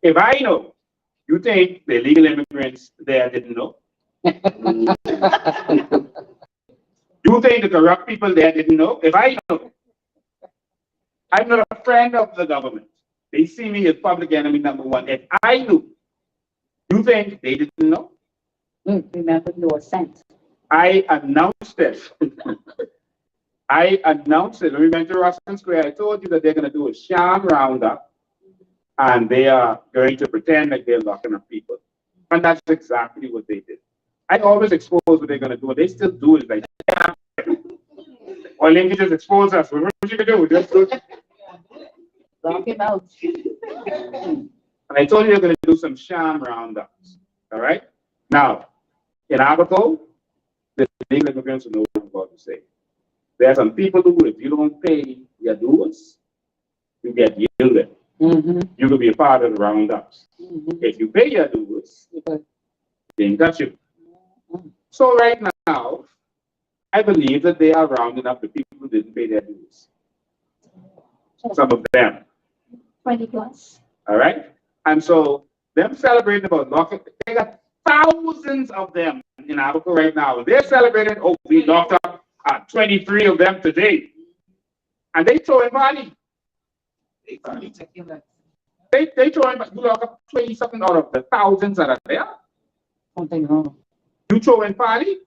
If I know, you think the illegal immigrants there didn't know? You think the corrupt people there didn't know? If I know, I'm not a friend of the government. They see me as public enemy number one. If I knew, you think they didn't know? Remember your assent. I announced it. I announced it when we went to Russell Square. I told you that they're going to do a sham roundup and they are going to pretend like they're locking up people. And that's exactly what they did. I always expose what they're going to do, and they still do it like that. Or Lincoln just expose us. What you can do? Just do it. Lock him out. And I told you they're going to do some sham roundups. All right? Now, in Abaco, the legal immigrants know what to say. There are some people who, if you don't pay your dues, you get yielded. You could be a part of the roundups. If you pay your dues, they ain't got you. So right now, I believe that they are rounding up the people who didn't pay their dues. Some of them. 20 plus. All right? And so them celebrating about locking, they got thousands of them in Africa right now. They're celebrating, oh, we locked up 23 of them today. And they throwing party. They throwing, you lock up 20 something out of the thousands that are there. Something wrong. You throwing party?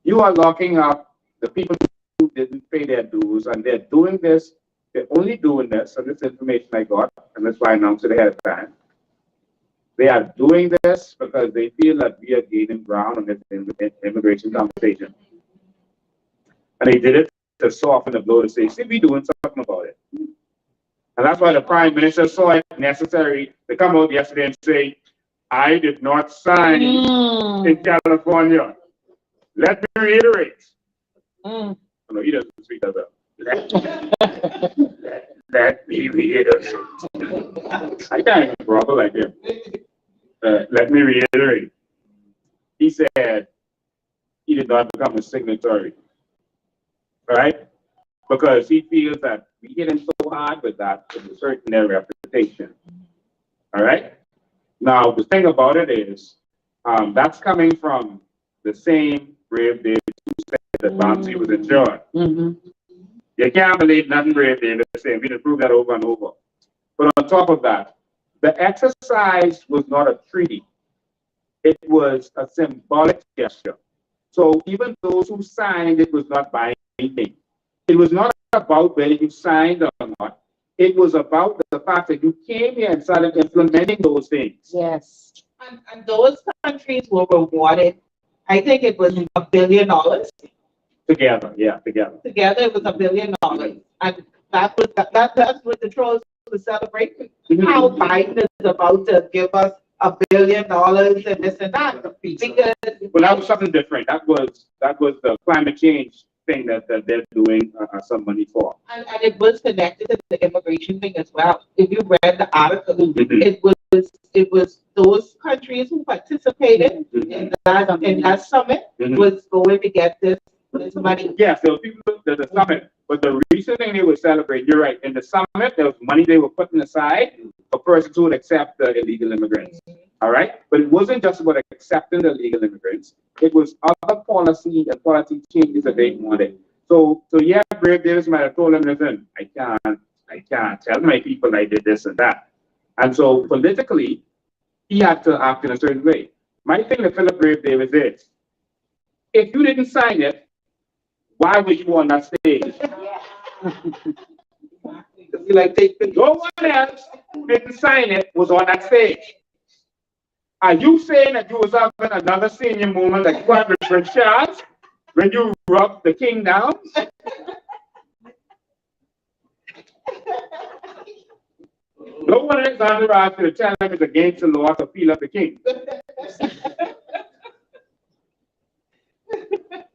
You are locking up the people who didn't pay their dues, and they're doing this. They're only doing this, and this information I got, and that's why I announced it ahead of time. They are doing this because they feel that we are gaining ground on this immigration conversation. And they did it to soften the blow to say, see, we're doing something about it. And that's why the Prime Minister saw it necessary to come out yesterday and say, I did not sign in California. Let me reiterate. No, he doesn't speak as well. Let me reiterate. I can't even brother like him. Let me reiterate. He said he did not become a signatory. Right? Because he feels that we hit him so hard with that to a certain their reputation. All right? Now, the thing about it is, that's coming from the same Brave David who said that Bouncy was insured. You can't believe nothing Brave David is saying. We didn't prove that over and over. But on top of that, the exercise was not a treaty. It was a symbolic gesture. So even those who signed it was not binding. It was not about whether you signed or not. It was about the fact that you came here and started implementing those things. Yes. And those countries were rewarded. I think it was $1 billion. Together, yeah, together. Together, it was $1 billion. And that's what the trolls were celebrating. How Biden is about to give us $1 billion and this and that. Because well, that was something different. That was the climate change thing that they're doing some money for. And it was connected to the immigration thing as well. If you read the article, it was those countries who participated in that summit was going to get this money. Yeah, so people there's a summit, but the recent thing they were celebrating, you're right. In the summit, there was money they were putting aside for persons who would accept the illegal immigrants. All right, but it wasn't just about accepting the illegal immigrants. It was other policy and policy changes that they wanted. So yeah, Brave Davis might have told them, listen, I can't tell my people I did this and that. And so politically, he had to act in a certain way. My thing to Philip Brave Davis is, if you didn't sign it, why were you on that stage? No one else who didn't sign it was on that stage. Are you saying that you was having another senior moment like you had with Prince Charles when you rubbed the king down? No one in his entourage could tell him it's against the law to peel up the king.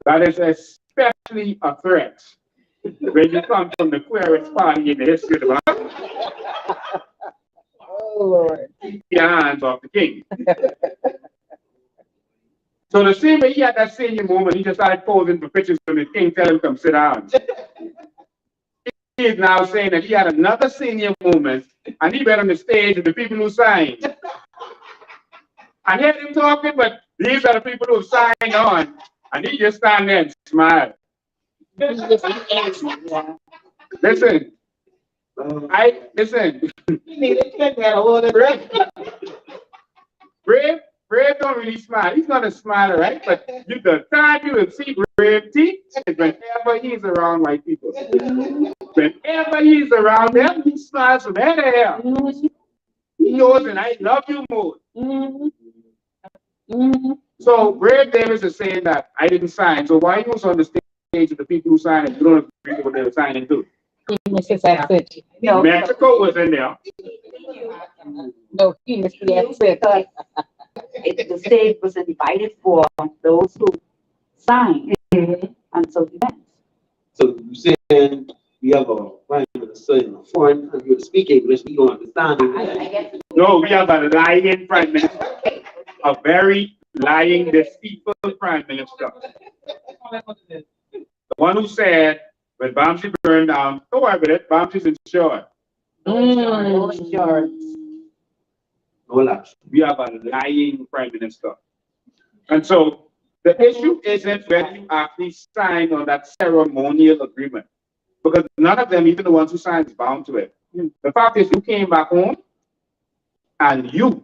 That is especially a threat when you come from the queerest party in the history of the world. Oh, Lord. Keep your hands off the king. So the same way he had that senior moment, he just started posing for pictures when the king tell him to come sit down. He is now saying that he had another senior moment and he went on the stage with the people who signed. I heard him talking, but these are the people who signed on. And he just stand there and smile. Listen, listen. Brave don't really smile. He's not a smiler, right? But the time you will see Brave teeth is whenever he's around white people. Whenever he's around them, he smiles from head to hair. He knows and I love you more. So Brave Davis is saying that I didn't sign. So why you was on the stage with the people who signed and you don't agree with what they were signing to? No, Mexico was in there. No, he missed the exit. the state was invited for those who signed, and so he went. So you saying we have a prime minister in a foreign country to speak English, we don't understand I it. guess No, we have a lying prime minister. A very lying, deceitful prime minister. The one who said, when Bamsi burned down, don't worry about it, Bamsi's insured. no insurance. No lapse. We have a lying prime minister. And so the issue isn't whether you actually sign on that ceremonial agreement. Because none of them, even the ones who signed, is bound to it. The fact is, you came back home and you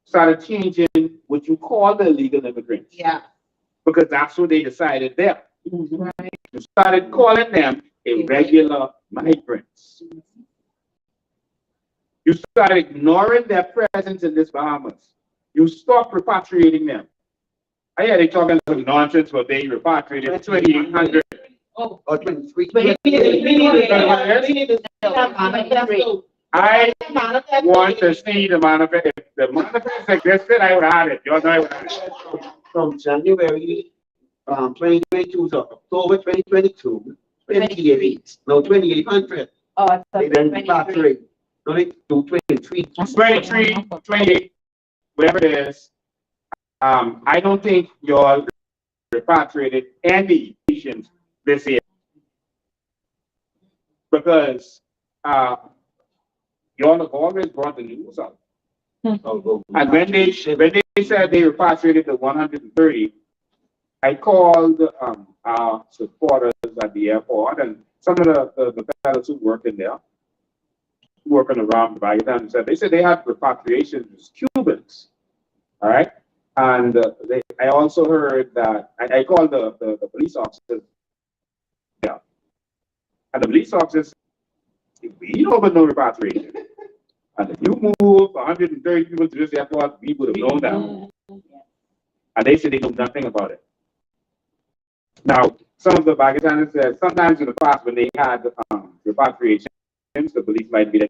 started changing what you call the illegal immigrants. Yeah. Because that's what they decided there. Right. You started calling them irregular migrants. You started ignoring their presence in this Bahamas. You stopped repatriating them. I hear they talking some nonsense about they repatriated 2,800. Oh, Or 23. we need to I want to see the manifest. If the manifest existed, I would have it. You know, I would have it. From January 2022 to October 2022, 28. No, 2,800. Oh, I thought They then 23. repatriate. No, they do 23. 23, 28, whatever it is. I don't think y'all repatriated any Haitians this year because y'all have always brought the news up. And when they said they repatriated the 130, I called our supporters at the airport and some of the fellows who work in there, working around the Bain, they said they had repatriations as Cubans. All right. And I also heard that I called the police officers. Yeah. And the police officers, we know about no repatriation. And if you move 130 people to this airport, we would have known that. And they said they know nothing about it. Now, some of the Pakistanis said sometimes in the past when they had repatriations, the police might be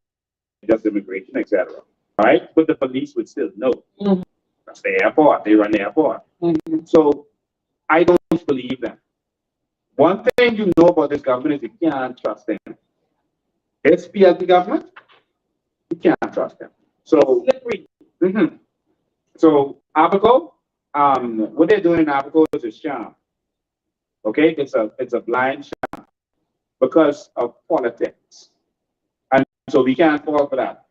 just immigration, etc. All right, but the police would still know. That's the airport. They run the airport. So I don't believe them. One thing you know about this government is you can't trust them. This PLP government, you can't trust them. So So Abaco, what they're doing in Abaco is a sham. Okay, it's a blind sham because of politics, and so we can't fall for that.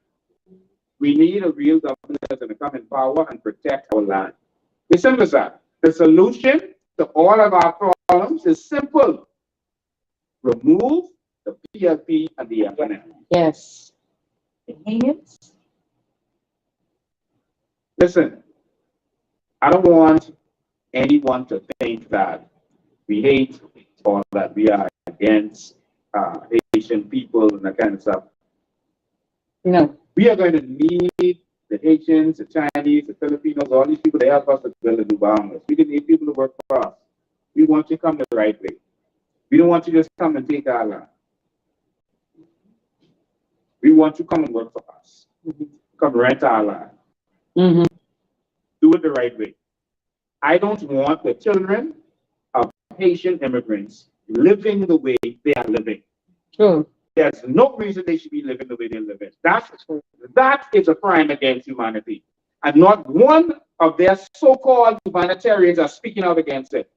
We need a real government that's going to come in power and protect our land. It's simple as that. The solution to all of our problems is simple. Remove the PLP and the FNL. Yes. Listen, I don't want anyone to think that we hate or that we are against Haitian people and that kind of stuff. No. We are going to need the Haitians, the Chinese, the Filipinos, all these people to help us to build a new Bahamas. We need people to work for us. We want you to come the right way. We don't want you to just come and take our land. We want you to come and work for us. Come rent our land. Mm-hmm. Do it the right way. I don't want the children of Haitian immigrants living the way they are living. True. There's no reason they should be living the way they're living. That is a crime against humanity. And not one of their so-called humanitarians are speaking out against it.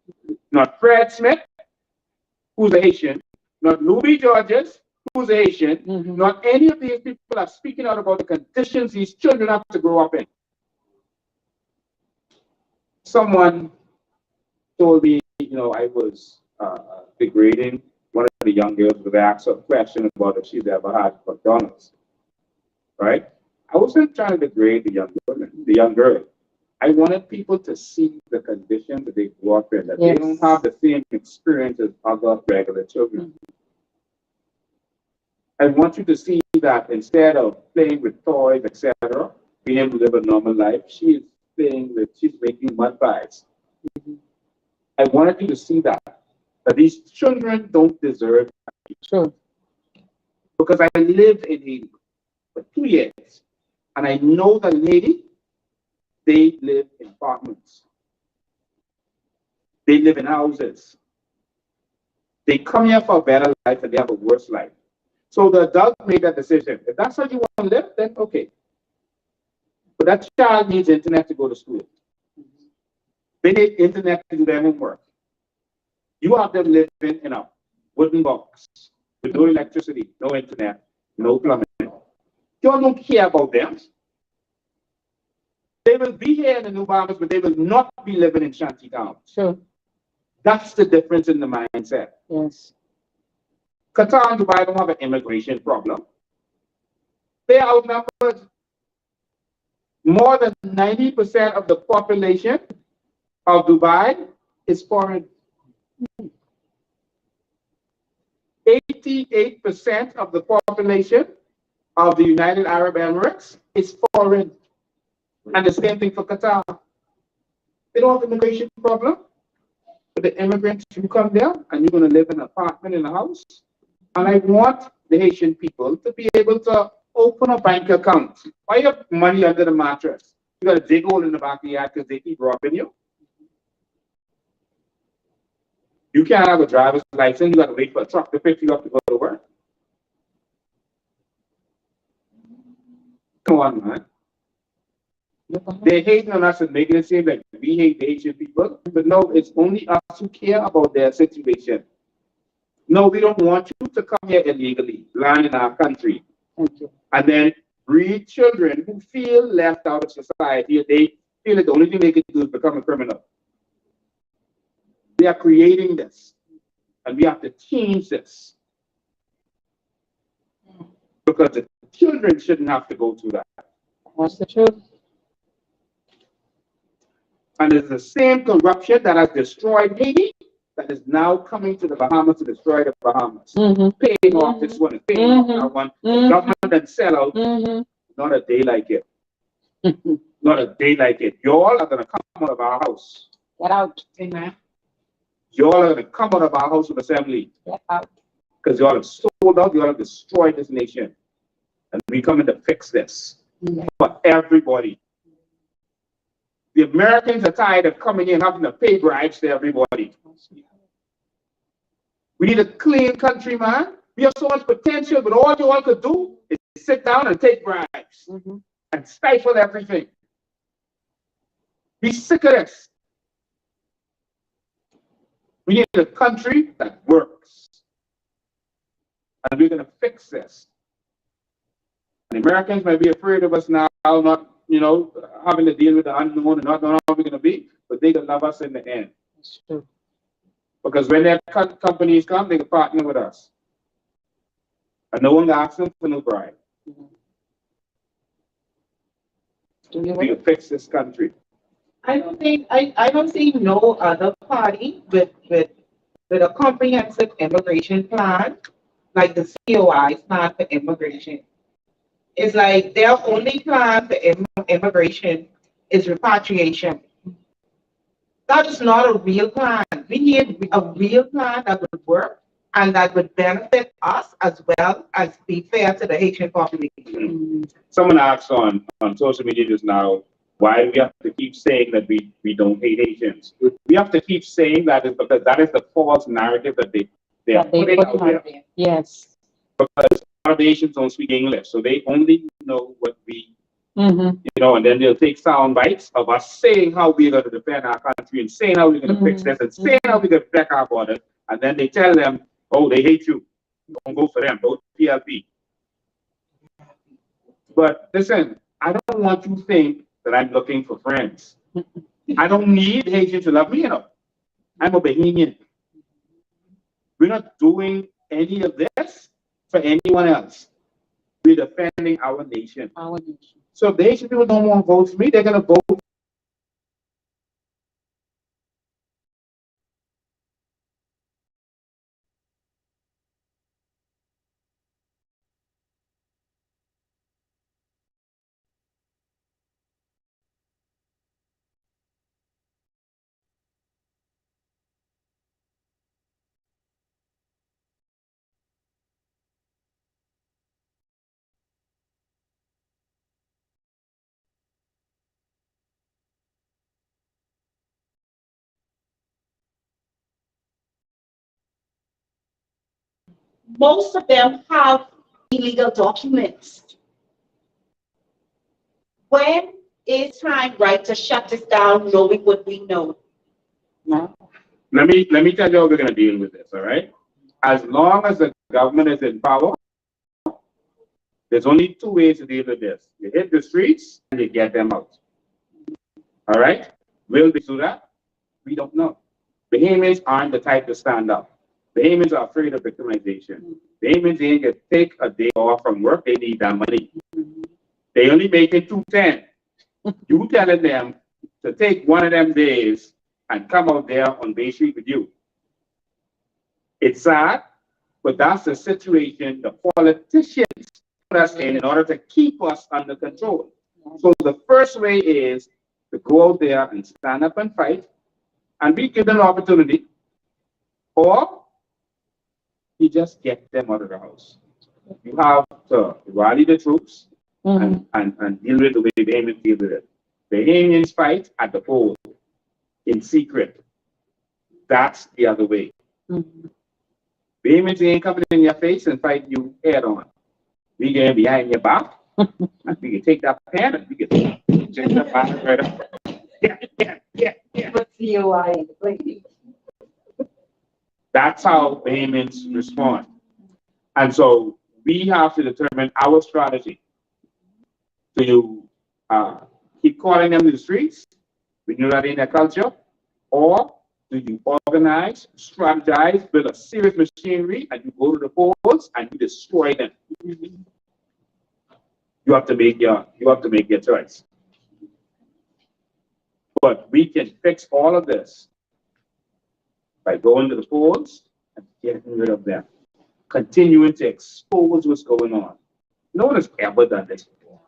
Not Fred Smith, who's a Haitian, not Louis Georges, who's a Haitian, not any of these people are speaking out about the conditions these children have to grow up in. Someone told me, I was degrading one of the young girls with asked a question about if she's ever had McDonald's. Right? I wasn't trying to degrade the young girl. I wanted people to see the conditions that they grew up in, that they don't have the same experience as other regular children. I want you to see that instead of playing with toys, etc., being able to live a normal life, she's making mud pies. I wanted you to see that these children don't deserve that. True. Because I lived in Haiti for 2 years, and I know that in Haiti, they live in apartments. They live in houses. They come here for a better life, and they have a worse life. So the adult made that decision. If that's how you want to live, then okay. But that child needs internet to go to school. They need internet to do their homework. You have them living in a wooden box with no electricity, no internet, no plumbing. You don't care about them. They will be here in the New Bahamas, but they will not be living in shantytown. Sure. That's the difference in the mindset. Yes. Qatar and Dubai don't have an immigration problem. They are outnumbered. More than 90% of the population of Dubai is foreign. 88% of the population of the United Arab Emirates is foreign. And the same thing for Qatar. They don't have an immigration problem. But the immigrants, you come there and you're going to live in an apartment, in a house. And I want the Haitian people to be able to open a bank account. Why you have money under the mattress? You got a dig hole in the back of the yard because they keep robbing you. You can't have a driver's license. You got to wait for a truck to pick you up to go to work. Come on, man. They're hating on us and making it seem like we hate the Haitian people. But no, it's only us who care about their situation. No, we don't want you to come here illegally, land in our country, and then breed children who feel left out of society. They feel that the only thing they can do is become a criminal. They are creating this, and we have to change this. Because the children shouldn't have to go through that. That's the truth. And it's the same corruption that has destroyed Haiti that is now coming to the Bahamas to destroy the Bahamas. Paying off this one, paying off that one. The government and sell out. Not a day like it. Not a day like it. You all are going to come out of our house. Get out. Amen. You all are going to come out of our house of assembly. Get out. Because you all have sold out, you all have destroyed this nation. And we're coming to fix this for everybody. The Americans are tired of coming in having to pay bribes to everybody. We need a clean country, man. We have so much potential, but all you all could do is sit down and take bribes and stifle everything. Be sick of this. We need a country that works. And we're going to fix this. And the Americans might be afraid of us now, not, having to deal with the unknown and not knowing how we're going to be, but they can love us in the end. That's true. Because when their companies come, they can partner with us. And no one asks them for no bribe. We can fix this country. I don't see no other party with a comprehensive immigration plan, like the COI plan for immigration. It's like their only plan for immigration is repatriation. That is not a real plan. We need a real plan that would work and that would benefit us as well as be fair to the Haitian population. Someone asked on social media just now, why we have to keep saying that we don't hate Haitians. We have to keep saying that is because that is the false narrative that they are putting out there. Yes. Because a lot of Haitians don't speak English, so they only know what we, Mm-hmm. and then they'll take sound bites of us saying how we're going to defend our country and saying how we're going to fix this and saying how we're going to protect our borders, and then they tell them, oh, they hate you. Don't go for them. Don't PLP. But listen, I don't want you to think that I'm looking for friends. I don't need Haitians to love me, I'm a Bahamian. We're not doing any of this for anyone else. We're defending our nation. Our nation. So if the Haitian people don't want to vote for me, they're going to vote. Most of them have illegal documents. When is time right to shut this down, knowing what we know? No. Let me tell you how we're going to deal with this, all right? As long as the government is in power, there's only two ways to deal with this. You hit the streets and you get them out. All right? Will they do that? We don't know. Bahamians aren't the type to stand up. Bahamians are afraid of victimization. Bahamians ain't gonna take a day off from work. They need that money. They only make it 210. You telling them to take one of them days and come out there on Bay Street with you. It's sad, but that's the situation the politicians put us in order to keep us under control. So the first way is to go out there and stand up and fight and be given an opportunity, or you just get them out of the house. You have to rally the troops and deal with it the way the Bahamians deal with it. The Bahamians fight at the polls in secret. That's the other way. Bahamians ain't coming in your face and fight you head on. We get behind your back and we can take that pen and we can change the back right up. Yeah. What's the UI? That's how Bahamians respond. And so we have to determine our strategy. Do you keep calling them to the streets? We know that in their culture. Or do you organize, strategize, build a serious machinery, and you go to the polls and you destroy them? You have to make your choice. But we can fix all of this by going to the polls and getting rid of them, continuing to expose what's going on. No one has ever done this before.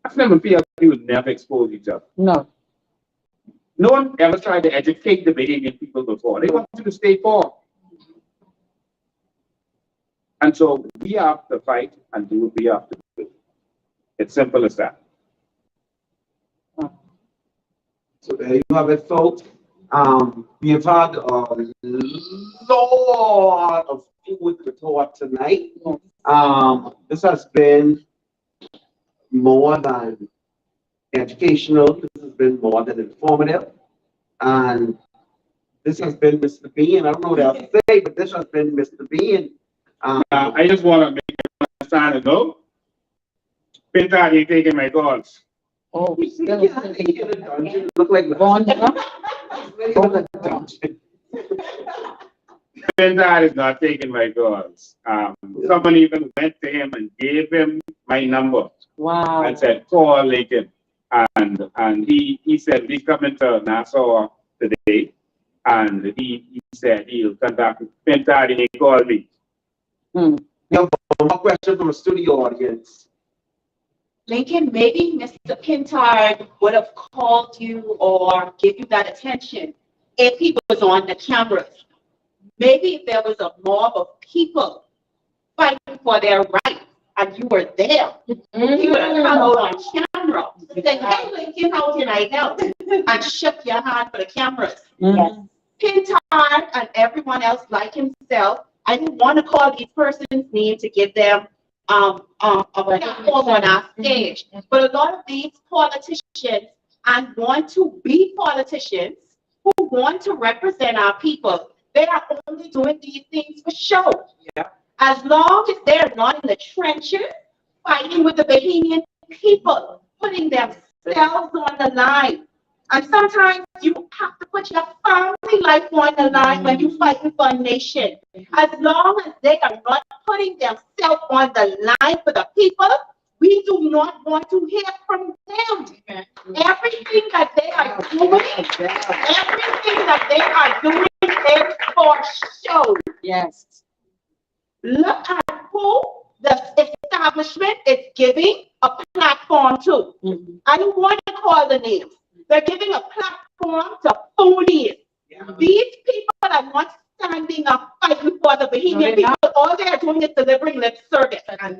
I've never feel like we would never expose each other. No. No one ever tried to educate the Bahamian people before. They want you to stay poor. And so we have to fight and do what we have to do. It's simple as that. So there you have it, folks. We have had a lot of food for thought tonight. This has been more than educational. This has been more than informative. And this has been Mr. Bain. I don't know what else to say, but this has been Mr. Bain. I just want to make it understand and know. Pinta ain't taking my calls. Oh, He in a dungeon. Look like dungeon. Pinta is not taking my calls. Someone even went to him and gave him my number. wow. And said, call Lincoln. And he said, he's coming to Nassau today. And he said he'll come back. Pinta didn't call me. We have one more question from a studio audience. Lincoln, maybe Mr. Pintard would have called you or give you that attention if he was on the cameras. Maybe if there was a mob of people fighting for their rights and you were there, you would have come out on camera and said, hey, Lincoln, how can I help? And shook your hand for the cameras. Yes. Pintard and everyone else like himself, I didn't want to call these persons' name to give them a platform on our stage. But a lot of these politicians and want to be politicians who want to represent our people, they are only doing these things for show. Yeah. As long as they're not in the trenches fighting with the Bahamian people, putting themselves on the line. And sometimes you have to put your family life on the line when you're fighting for a nation. As long as they are not putting themselves on the line for the people, we do not want to hear from them. Everything that they are doing is for show. Yes. Look at who the establishment is giving a platform to. I don't want to call the names. They're giving a platform to phonies. These people are not standing up fighting for the Bahamian people. All they are doing is delivering lip service. And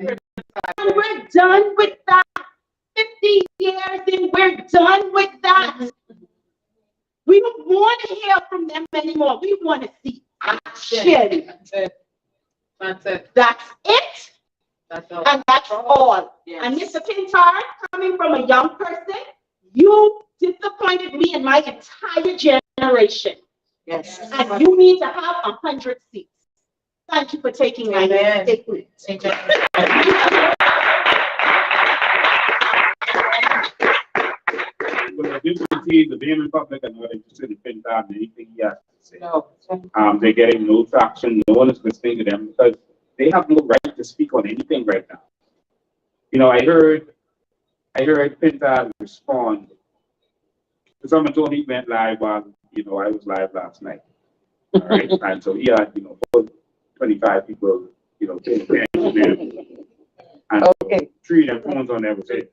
we're done with that. 50 years and we're done with that. We don't want to hear from them anymore. We want to see action. That's it. That's it. That's all. And that's all. Yes. And Mr. Pintard, coming from a young person, you disappointed me and my entire generation. Yes. And you need to have 100 seats. Thank you for taking my statement. Well, as you can see, the Bain public are not interested in Pintard and anything he has to say. No. They're getting no traction. No one is listening to them because they have no right to speak on anything right now. You know, I heard Pintard respond. Someone told me he went live while, I was live last night. All right. And so he had, 25 people, paying attention. And Okay. 3 of them phones on their face.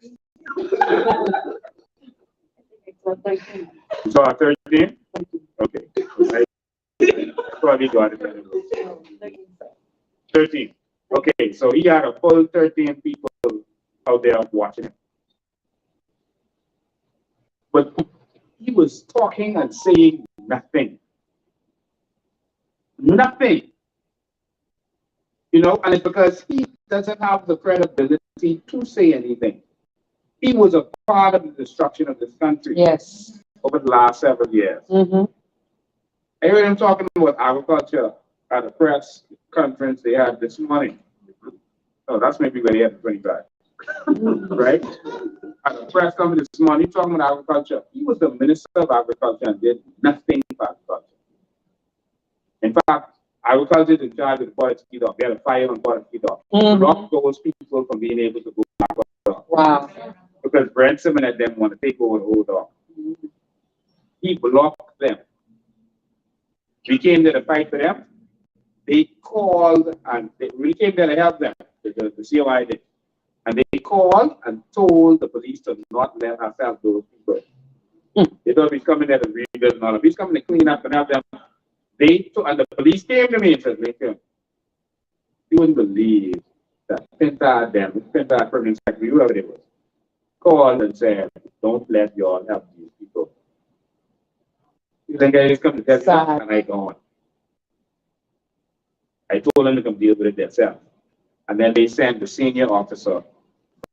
You saw 13? Okay. Probably got it. 13. Okay, so he had a full 13 people out there watching him. But he was talking and saying nothing. Nothing. And it's because he doesn't have the credibility to say anything. He was a part of the destruction of this country. Yes. Over the last several years. I heard him talking about agriculture at a press conference they had this morning. Oh, that's maybe where they had 25. Right? At a press conference this morning, talking about agriculture. He was the minister of agriculture and did nothing for agriculture. In fact, agriculture is in charge of the policy dog. They had a fire on policy dog. Block those people from being able to go back on the dog. Wow. Because Brent Simon and them want to take over the whole dog. He blocked them. We came there to fight for them. They called and we came there to help them, the COI did. And they called and told the police to not let us help those people. They thought he's coming there to rebuild and all of it. He's coming to clean up and help them. And the police came to me and said, Lincoln, you wouldn't believe that Pintard Permanent Secretary, whoever it was, called and said, don't let y'all help these people. You think I just come to tell you that? And I gone. I told them to come deal with it themselves. And then they sent the senior officer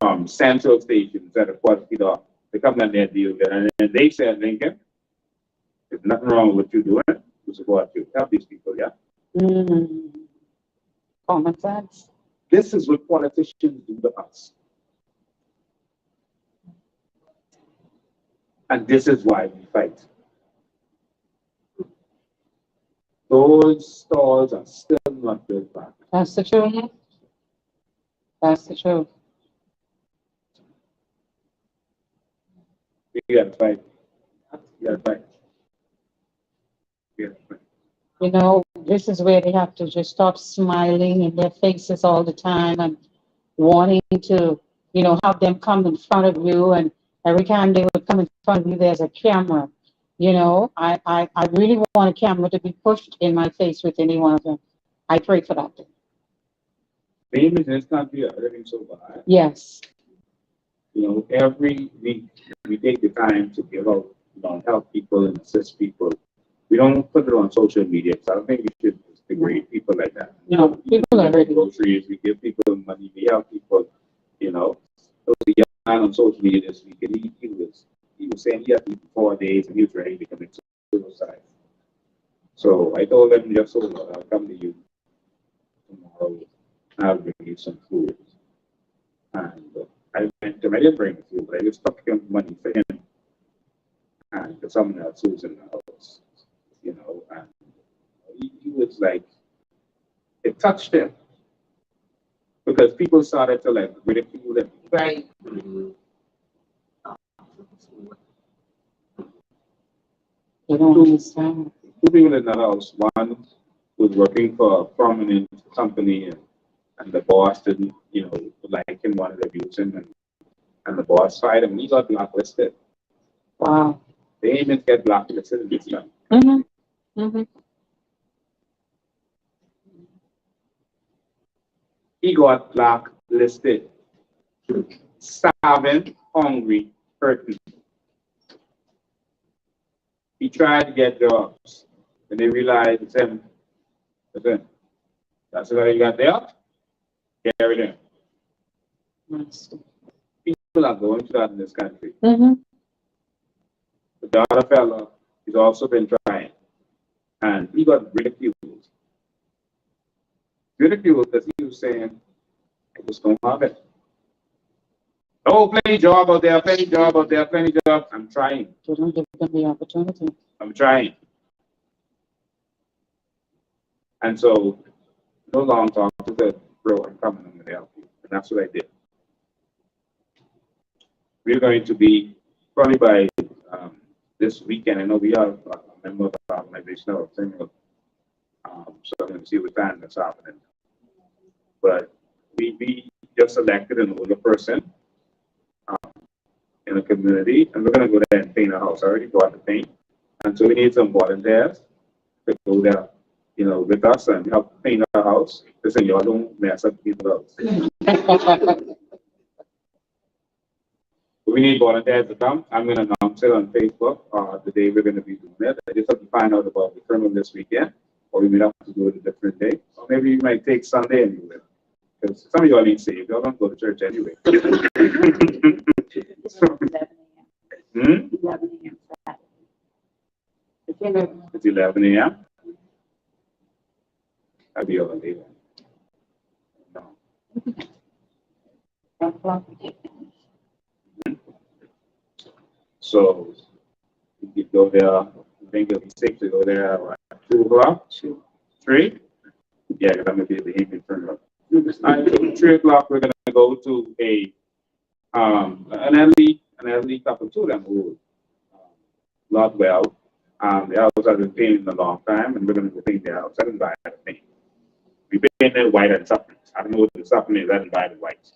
from Central Station at a quality dog to come down there and deal with it. And then they said, Lincoln, there's nothing wrong with what you're doing. To support you. Help these people, yeah? Common sense. This is what politicians do to us. And this is why we fight. Those stalls are still not built back. That's the truth. That's the truth. We gotta fight. We gotta fight. We gotta fight. This is where they have to just stop smiling in their faces all the time and wanting to, have them come in front of you. And every time they would come in front of you, there's a camera. You know, I really want a camera to be pushed in my face with any one of them. I pray for that. Bain in this country are hurting so bad. Yes. You know, every week we take the time to give out, you know, help people and assist people. We don't put it on social media. So I don't think we should degrade people like that. No, people are hurting. Groceries, we give people money, we help people, you know. There was a young man on social media this week, and he was saying he had to eat for 4 days and he was ready to commit suicide. So I told him, just so I'll come to you tomorrow and I'll bring you some food. And I went to him, I didn't bring the food, but I just took him money for him and for someone else who was in the house, you know, and he was like, it touched him because people started to like ridicule him. Right. They don't understand. Two people in the house, one was working for a prominent company and the boss didn't, you know, like him, wanted to abuse him, and the boss fired him. He got blacklisted. Wow. They even get blacklisted in this time. Mm-hmm. Mm-hmm. He got blacklisted. Starving, hungry, hurting. He tried to get jobs, and they realized it's him. Listen, that's what you got there. Get everything. People are going through that in this country. Mm-hmm. The other fellow, he's also been trying, and he got ridiculed. Ridiculed because he was saying, I just don't have it. Oh, plenty job out there, plenty job out there, plenty job. I'm trying. They don't give them the opportunity. I'm trying. And so, no long talk, I said, bro, I'm coming, I'm going to help you. And that's what I did. We're going to be, probably by this weekend, I know we are a member of our organization, so I'm going to see what time that's happening. But we just selected an older person in the community, and we're going to go there and paint a house. I already bought the paint. And so we need some volunteers to go there, you know, with us and help paint our house. Listen, y'all don't mess up people's house. We need volunteers to come. I'm going to announce it on Facebook the day we're going to be doing it. I just have to find out about the criminal this weekend, or we may have to do it a different day. Or maybe we might take Sunday and do it. Because some of y'all ain't saved. Y'all don't go to church anyway. Hmm? 11 a.m. It's 11 a.m. I'll be all day. No. So you could go there. I think it'll be safe to go there at 2 o'clock, 3. Yeah, because I'm gonna be at the evening turn up. 3 o'clock, we're gonna go to an elderly couple to them who not well. The house hasn't been painted in a long time, and we're gonna go paint their house. I didn't buy the paint. We painted white and something. I don't know what the something is. I didn't buy the white.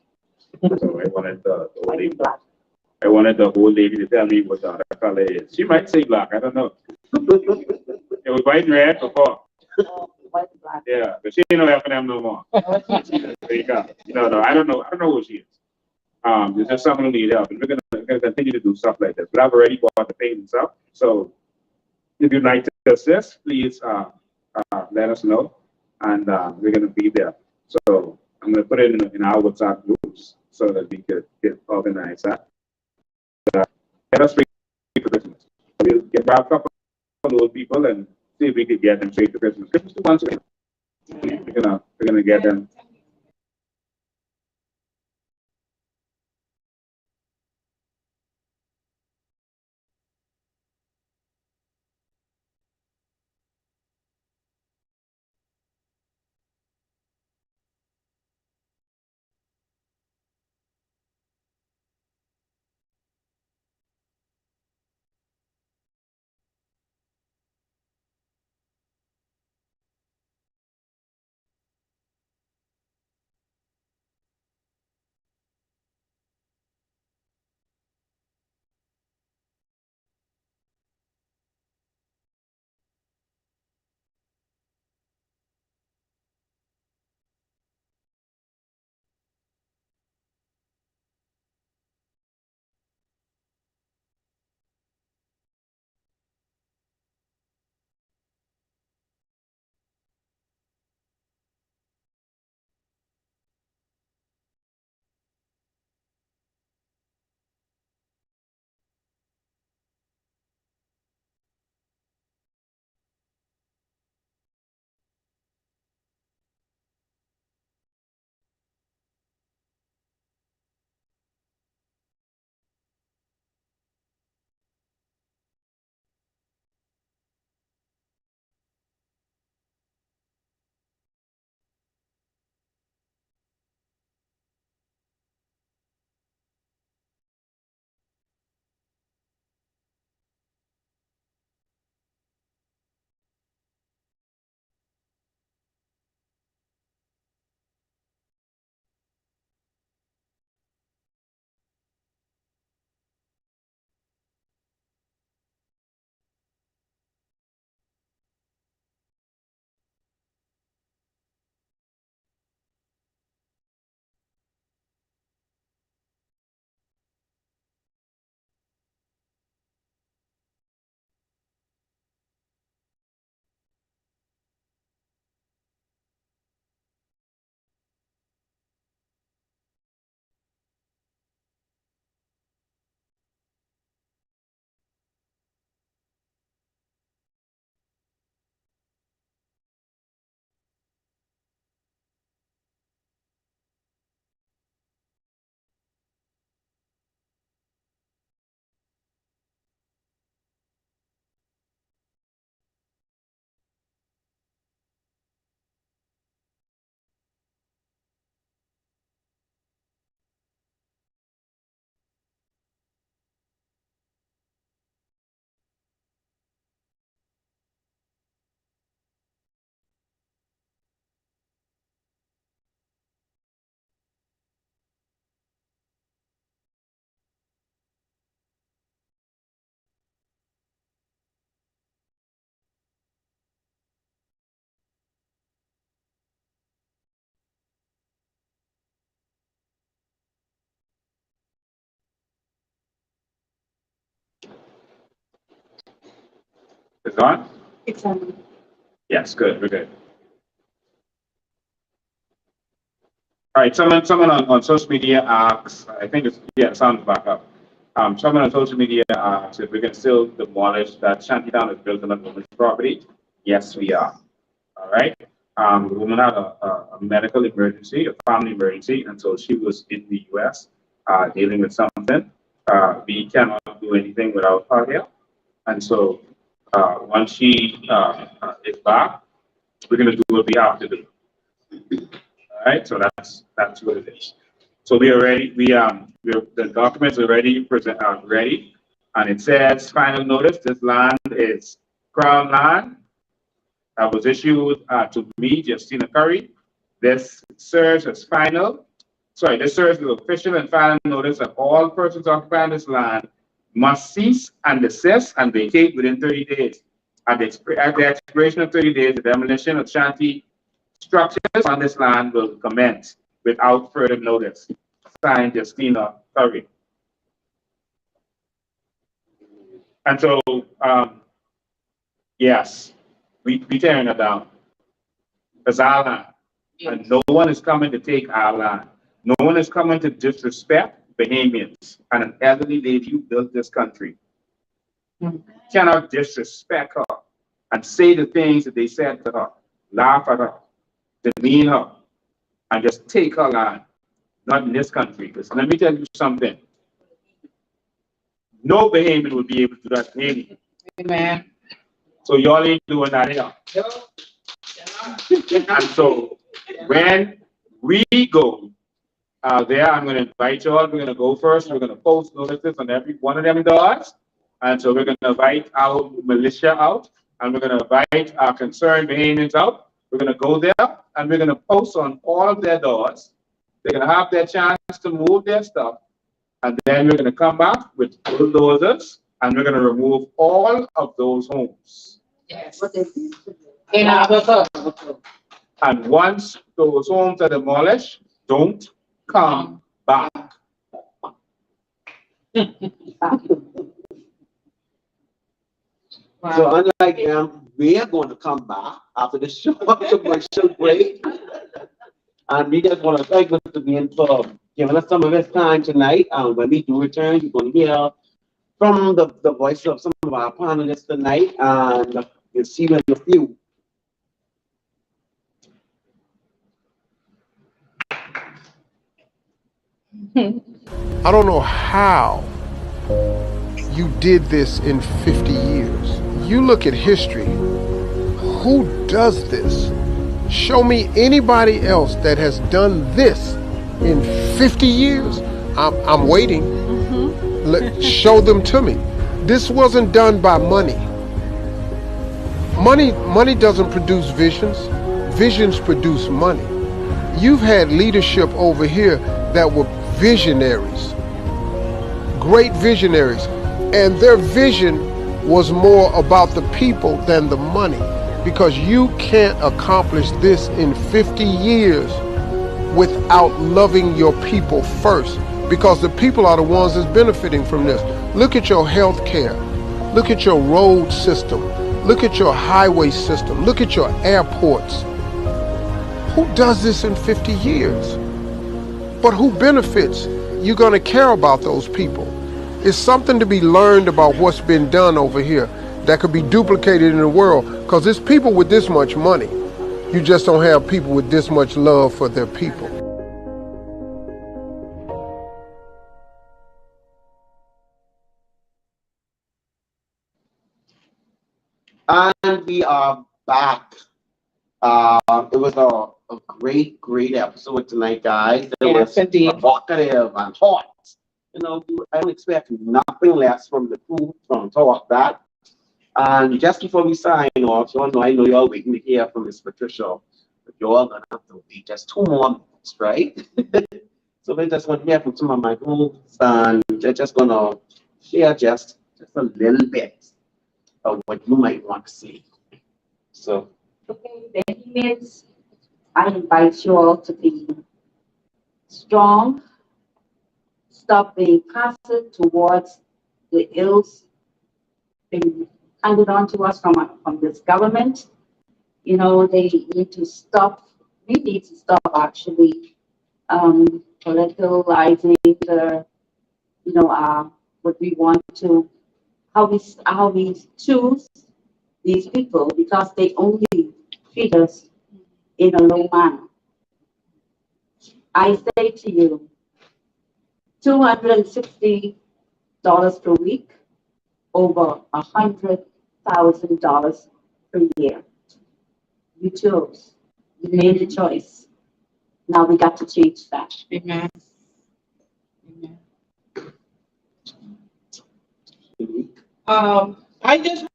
So I wanted the old lady. I wanted the old lady to tell me what the other color is. She might say black. I don't know. It was white and red before. White and black. Yeah, but she ain't no helping them no more. There you go. No, I don't know. I don't know who she is. There's just someone who need help, and we're gonna continue to do stuff like this. But I've already bought the paint and stuff. So if you'd like to assist, please let us know, and we're gonna be there. So I'm gonna put it in our WhatsApp groups so that we could get organized. Get us ready for Christmas. We'll get back up on those people and see if we could get them straight to Christmas. Christmas 2 months away. We're gonna get them. It's on? It's on. Yes, good, we're good. All right, someone on social media asks, I think it's, yeah, it sounds back up. Someone on social media asks if we can still demolish that shantytown is built on a woman's property. Yes, we are. All right. The woman had a medical emergency, a family emergency, and so she was in the US dealing with something. We cannot do anything without her here. And so once she is back, we're going to do what we have to do. All right, so that's what it is. So we are ready. The documents are ready, ready, and it says final notice. This land is Crown land that was issued to me, Justina Curry. This serves as final. Sorry, this serves as official and final notice that all persons occupying this land must cease and desist and vacate within 30 days. At the expiration of 30 days, the demolition of shanty structures on this land will commence without further notice. Signed, Justina Curry. And so, yes, we tearing it down. It's our land. And no one is coming to take our land. No one is coming to disrespect Bahamians and an elderly lady who built this country. Cannot disrespect her and say the things that they said to her, laugh at her, demean her, and just take her land. Not in this country. Because let me tell you something. No Bahamian will be able to do that to Bahamian. Amen. So y'all ain't doing that here. And so when we go there, I'm going to invite y'all. We're going to go first. We're going to post notices on every one of them doors. And so we're going to invite our militia out. And we're going to invite our concerned Bahamians out. We're going to go there and we're going to post on all of their doors. They're going to have their chance to move their stuff. And then we're going to come back with bulldozers and we're going to remove all of those homes. Yes. What is this? In our And once those homes are demolished, don't come back. So unlike them, we are going to come back after the short commercial break. And we just want to thank Mr. Bain for giving us some of his time tonight. When we do return, you're going to hear from the voice of some of our panelists tonight, and you'll see them in a few. I don't know how you did this in 50 years. You look at history. Who does this? Show me anybody else that has done this in 50 years. I'm waiting. Show them to me. This wasn't done by money. Money doesn't produce visions. Visions produce money. You've had leadership over here that were visionaries, great visionaries, and their vision was more about the people than the money, because you can't accomplish this in 50 years without loving your people first, because the people are the ones that's benefiting from this. Look at your health care, look at your road system, look at your highway system, look at your airports. Who does this in 50 years? But who benefits? You're going to care about those people. It's something to be learned about what's been done over here that could be duplicated in the world, because there's people with this much money. You just don't have people with this much love for their people. And we are back. It was a great episode tonight, guys. It was provocative and hot. You know, I don't expect nothing less from the crew from Talk That. And just before we sign off, y'all know I know y'all waiting to hear from Miss Patricia, but y'all gonna have to wait just 2 more minutes, right? So we're just gonna hear from some of my groups, and they're just gonna share just a little bit of what you might want to see. So. Okay, Bahamians, I invite you all to be strong, stop being passive towards the ills, being handed on to us from this government. You know, they need to stop, we need to stop actually politicalizing the, what we want to, how we choose these people because they only treat us in a low manner. I say to you, $260 per week, over $100,000 per year. You chose. You made the choice. Now we got to change that. Amen. I just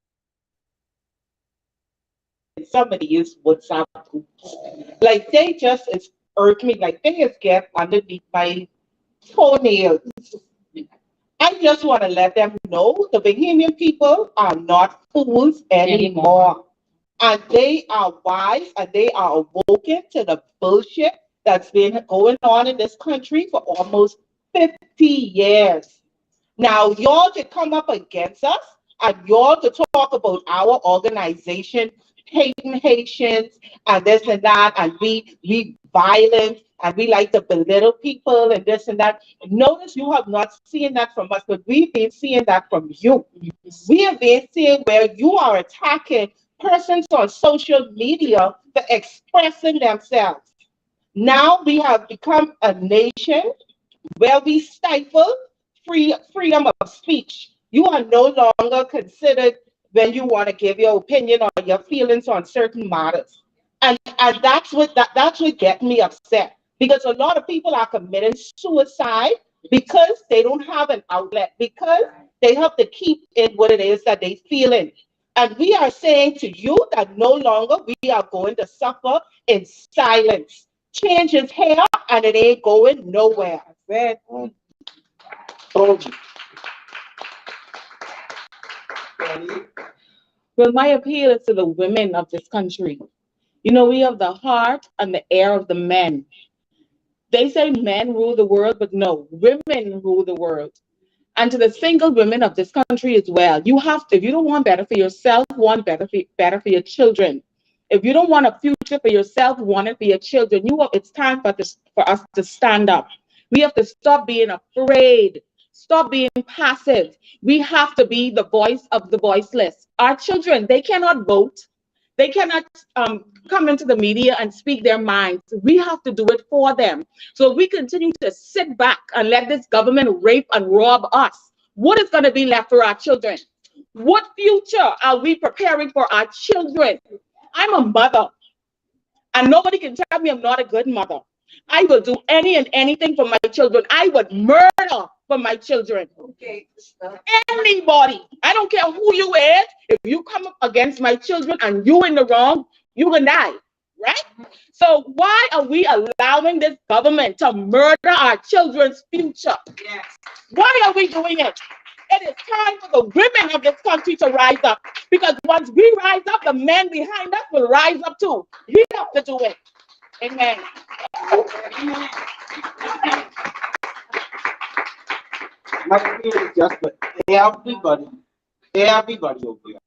somebody use WhatsApp groups. Like they just is irk me, like they just get underneath my toenails. I just want to let them know the Bahamian people are not fools anymore. And they are wise and they are awoken to the bullshit that's been going on in this country for almost 50 years. Now, y'all can come up against us and y'all to talk about our organization, hating Haitians and this and that, and we violent and we like to belittle people and this and that. Notice you have not seen that from us, but we've been seeing that from you. We have been seeing where you are attacking persons on social media for expressing themselves. Now we have become a nation where we stifle freedom of speech. You are no longer considered when you want to give your opinion or your feelings on certain matters. And that's what gets me upset. Because a lot of people are committing suicide because they don't have an outlet, because they have to keep in what it is that they feeling. And we are saying to you that no longer we are going to suffer in silence. Change is here and it ain't going nowhere. Well, my appeal is to the women of this country. You know, we have the heart and the air of the men. They say men rule the world, but no, women rule the world. And to the single women of this country as well, you have to, if you don't want better for yourself, want better for your children. If you don't want a future for yourself, want it for your children, it's time for us to stand up. We have to stop being afraid, stop being passive. We have to be the voice of the voiceless. Our children, they cannot vote. They cannot come into the media and speak their minds. We have to do it for them. So we continue to sit back and let this government rape and rob us. What is going to be left for our children? What future are we preparing for our children? I'm a mother, and nobody can tell me I'm not a good mother. I will do any and anything for my children. I would murder for my children. Okay. Anybody, I don't care who you is. If you come up against my children and you in the wrong, you can die, right? So why are we allowing this government to murder our children's future? Yes. Why are we doing it? It is time for the women of this country to rise up. Because once we rise up, the men behind us will rise up too. We have to do it. Amen. Amen. My fear is just for everybody over here.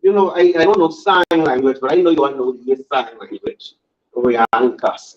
You know, I don't know sign language, but I know you all know this sign language over here in class.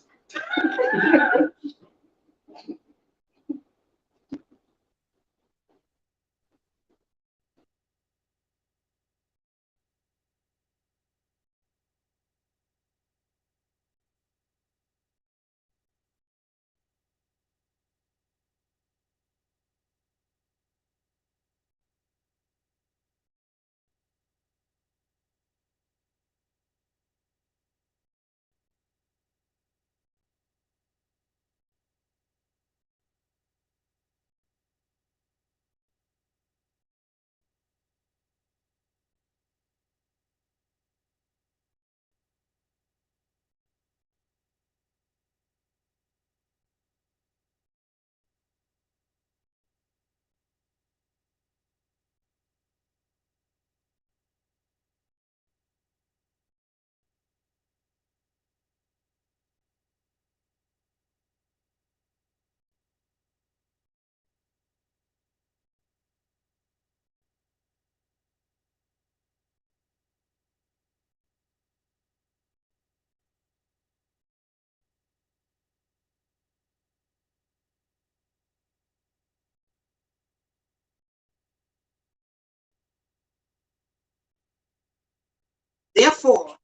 Therefore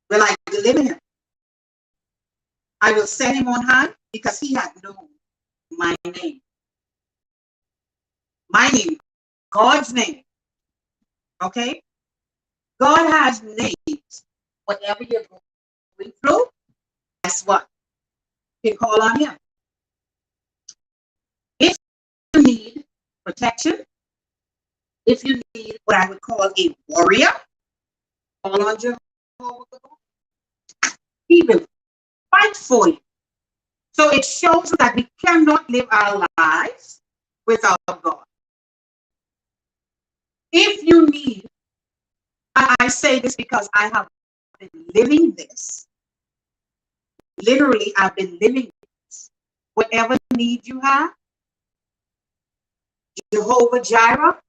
will I deliver him. I will set him on high because he had known my name. My name, God's name. Okay? God has names. Whatever you're going through, guess what? You can call on him. If you need protection, if you need what I would call a warrior, call on Jehovah. He will fight for you. So it shows that we cannot live our lives without God. If you need, and I say this because I have been living this. Literally, I've been living this. Whatever need you have, Jehovah Jireh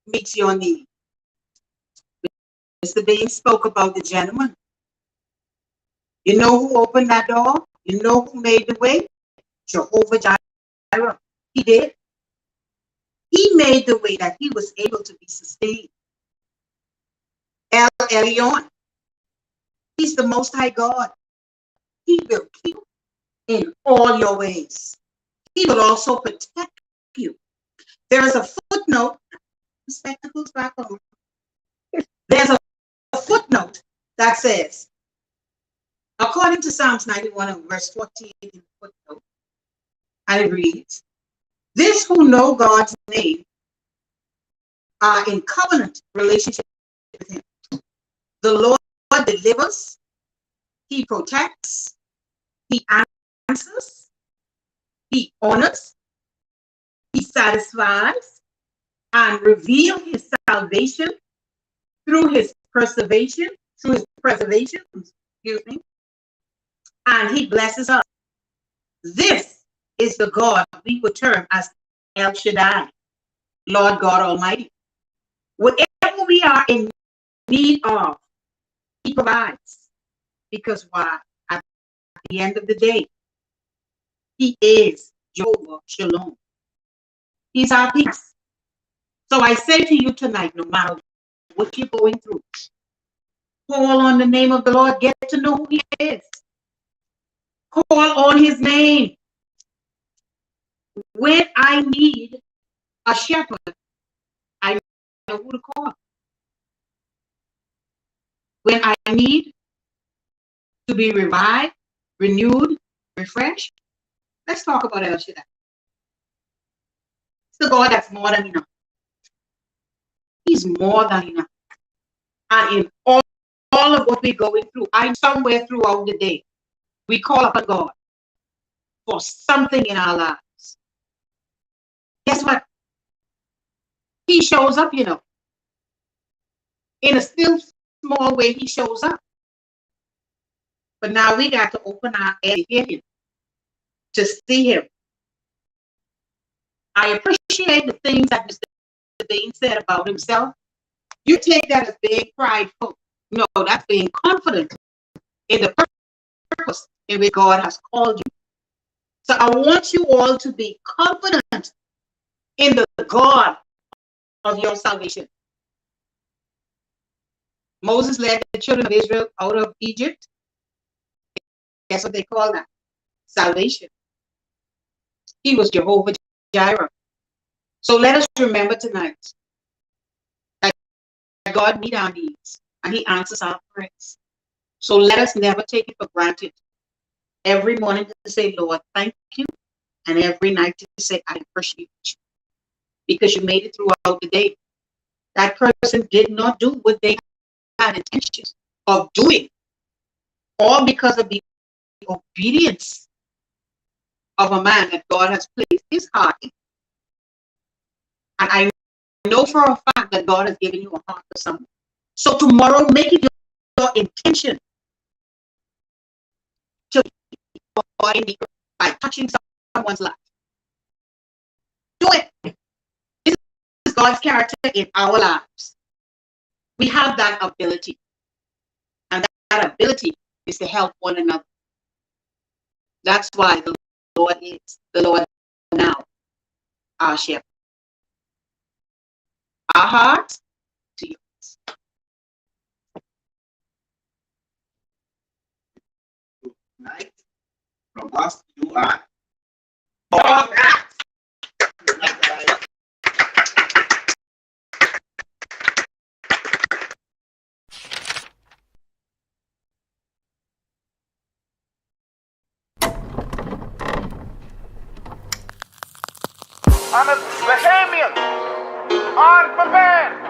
meets your need. Mr. Bain spoke about the gentleman. You know who opened that door? You know who made the way? Jehovah Jireh. He did. He made the way that he was able to be sustained. El Elyon. He's the Most High God. He will keep you in all your ways. He will also protect you. There is a footnote. Spectacles back on. There's a footnote that says, according to Psalms 91 and verse 14 in the footnote, and it reads, "This who know God's name are in covenant relationship with him. The Lord delivers, he protects, he answers, he honors, he satisfies, and reveals his salvation through his preservation, excuse me, and he blesses us. This is the God we would term as El Shaddai, Lord God Almighty. Whatever we are in need of, he provides. Because why? At the end of the day, he is Jehovah Shalom. He's our peace. So I say to you tonight, no matter what you're going through, call on the name of the Lord. Get to know who he is. Call on his name. When I need a shepherd, I know who to call. When I need to be revived, renewed, refreshed, let's talk about El Shaddai. It's the God that's more than enough. He's more than enough. And in all of what we're going through, I'm somewhere throughout the day, we call upon God for something in our lives. Guess what? He shows up, in a still small way, he shows up. But now we got to open our ears to hear him, to see him. I appreciate the things that Mr. Bain said about himself. You take that as being prideful. No, that's being confident in the purpose in which God has called you. So I want you all to be confident in the God of your salvation. Moses led the children of Israel out of Egypt. That's what they call that, salvation. He was Jehovah Jireh. So let us remember tonight that God meets our needs and he answers our prayers. So let us never take it for granted. Every morning to say, Lord, thank you. And every night to say, I appreciate you. Because you made it throughout the day. That person did not do what they had intentions of doing. All because of the obedience of a man that God has placed his heart in. And I know for a fact that God has given you a heart for someone. So tomorrow, make it your intention to by touching someone's life. Do it. This is God's character in our lives. We have that ability. And that ability is to help one another. That's why the Lord is the Lord now, our shepherd. Our heart to yours. From us, you are. All that. And it's Bahamian, unprepared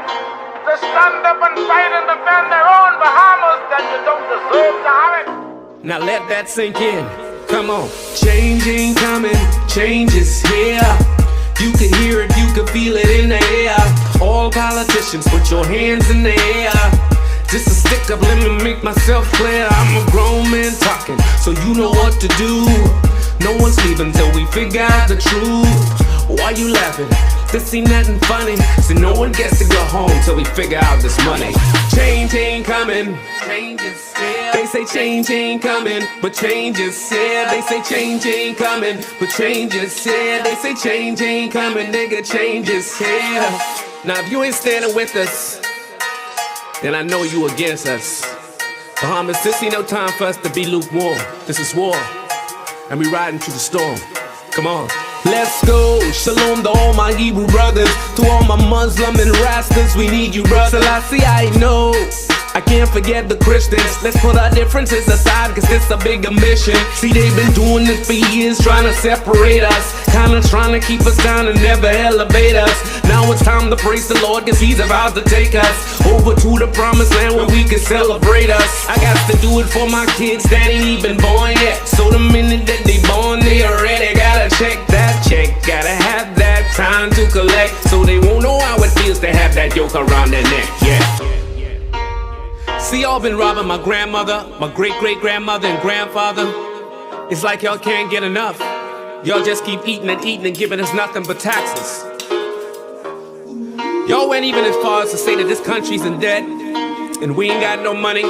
to stand up and fight and defend their own Bahamas, that you don't deserve to have it. Now let that sink in. Come on. Change ain't coming, change is here. You can hear it, you can feel it in the air. All politicians, put your hands in the air. Just a stick up, let me make myself clear. I'm a grown man talking, so you know what to do. No one's leaving till we figure out the truth. Why you laughing? This ain't nothing funny. So no one gets to go home till we figure out this money. Change ain't coming, change is here. They say change ain't coming, but change is here. They say change ain't coming, but change is here. They say change ain't coming, nigga, change is here. Now if you ain't standing with us, then I know you against us. Bahamas, this ain't no time for us to be lukewarm. This is war, and we riding through the storm. Come on. Let's go. Shalom to all my Hebrew brothers, to all my Muslim and Rastas, we need you, brother. Selassie, I know I can't forget the Christians. Let's put our differences aside, cause this a bigger mission. See, they've been doing this for years, trying to separate us, kinda trying to keep us down and never elevate us. Now it's time to praise the Lord, cause he's about to take us over to the promised land where we can celebrate us. I got to do it for my kids that ain't even born yet, so the minute that they born, they already gotta check that check. Gotta have that time to collect, so they won't know how it feels to have that yoke around their neck. Yeah. See, y'all been robbing my grandmother, my great-great-grandmother and grandfather. It's like y'all can't get enough. Y'all just keep eating and eating and giving us nothing but taxes. Y'all went even as far as to say that this country's in debt and we ain't got no money.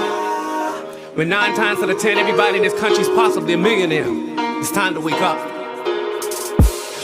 When 9 times out of 10, everybody in this country's possibly a millionaire. It's time to wake up.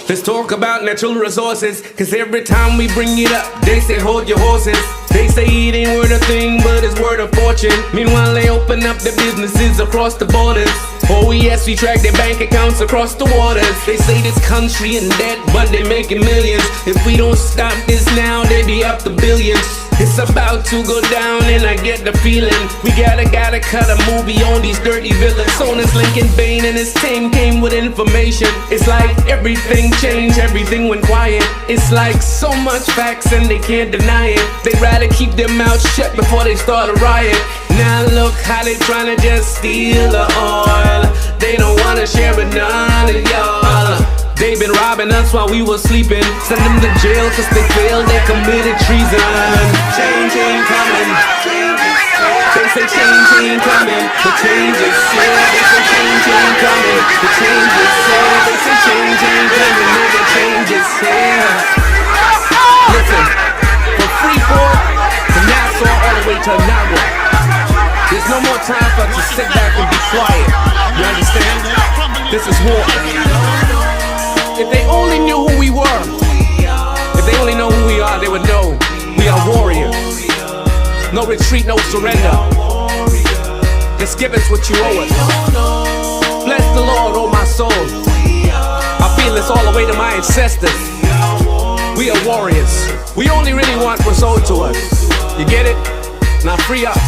Let's talk about natural resources, cause every time we bring it up, they say hold your horses. They say it ain't worth a thing, but it's worth a fortune. Meanwhile, they open up their businesses across the borders. Oh yes, we track their bank accounts across the waters. They say this country in debt, but they making millions. If we don't stop this now, they be up to billions. It's about to go down and I get the feeling we gotta cut a movie on these dirty villains. On this Lincoln Bain and his team came with information. It's like everything changed, everything went quiet. It's like so much facts and they can't deny it. They'd rather keep their mouths shut before they start a riot. Now look how they tryna just steal the oil. They don't wanna share with none of y'all. They been robbing us while we were sleeping. Send them to jail cause they failed, they committed treason. Change ain't coming. They say change ain't coming, but change is here. They say change ain't coming, but change is here. They say change ain't coming, nigga, change is here. Listen, from Freeport to Nassau all the way to Nagua, there's no more time for us to sit back and be quiet. You understand? This is war. If they only knew who we were, if they only know who we are, they would know we are warriors. No retreat, no surrender. Just give us what you owe us. Bless the Lord, oh my soul. I feel this all the way to my ancestors. We are warriors. We only really want what's owed to us. You get it? Now free up.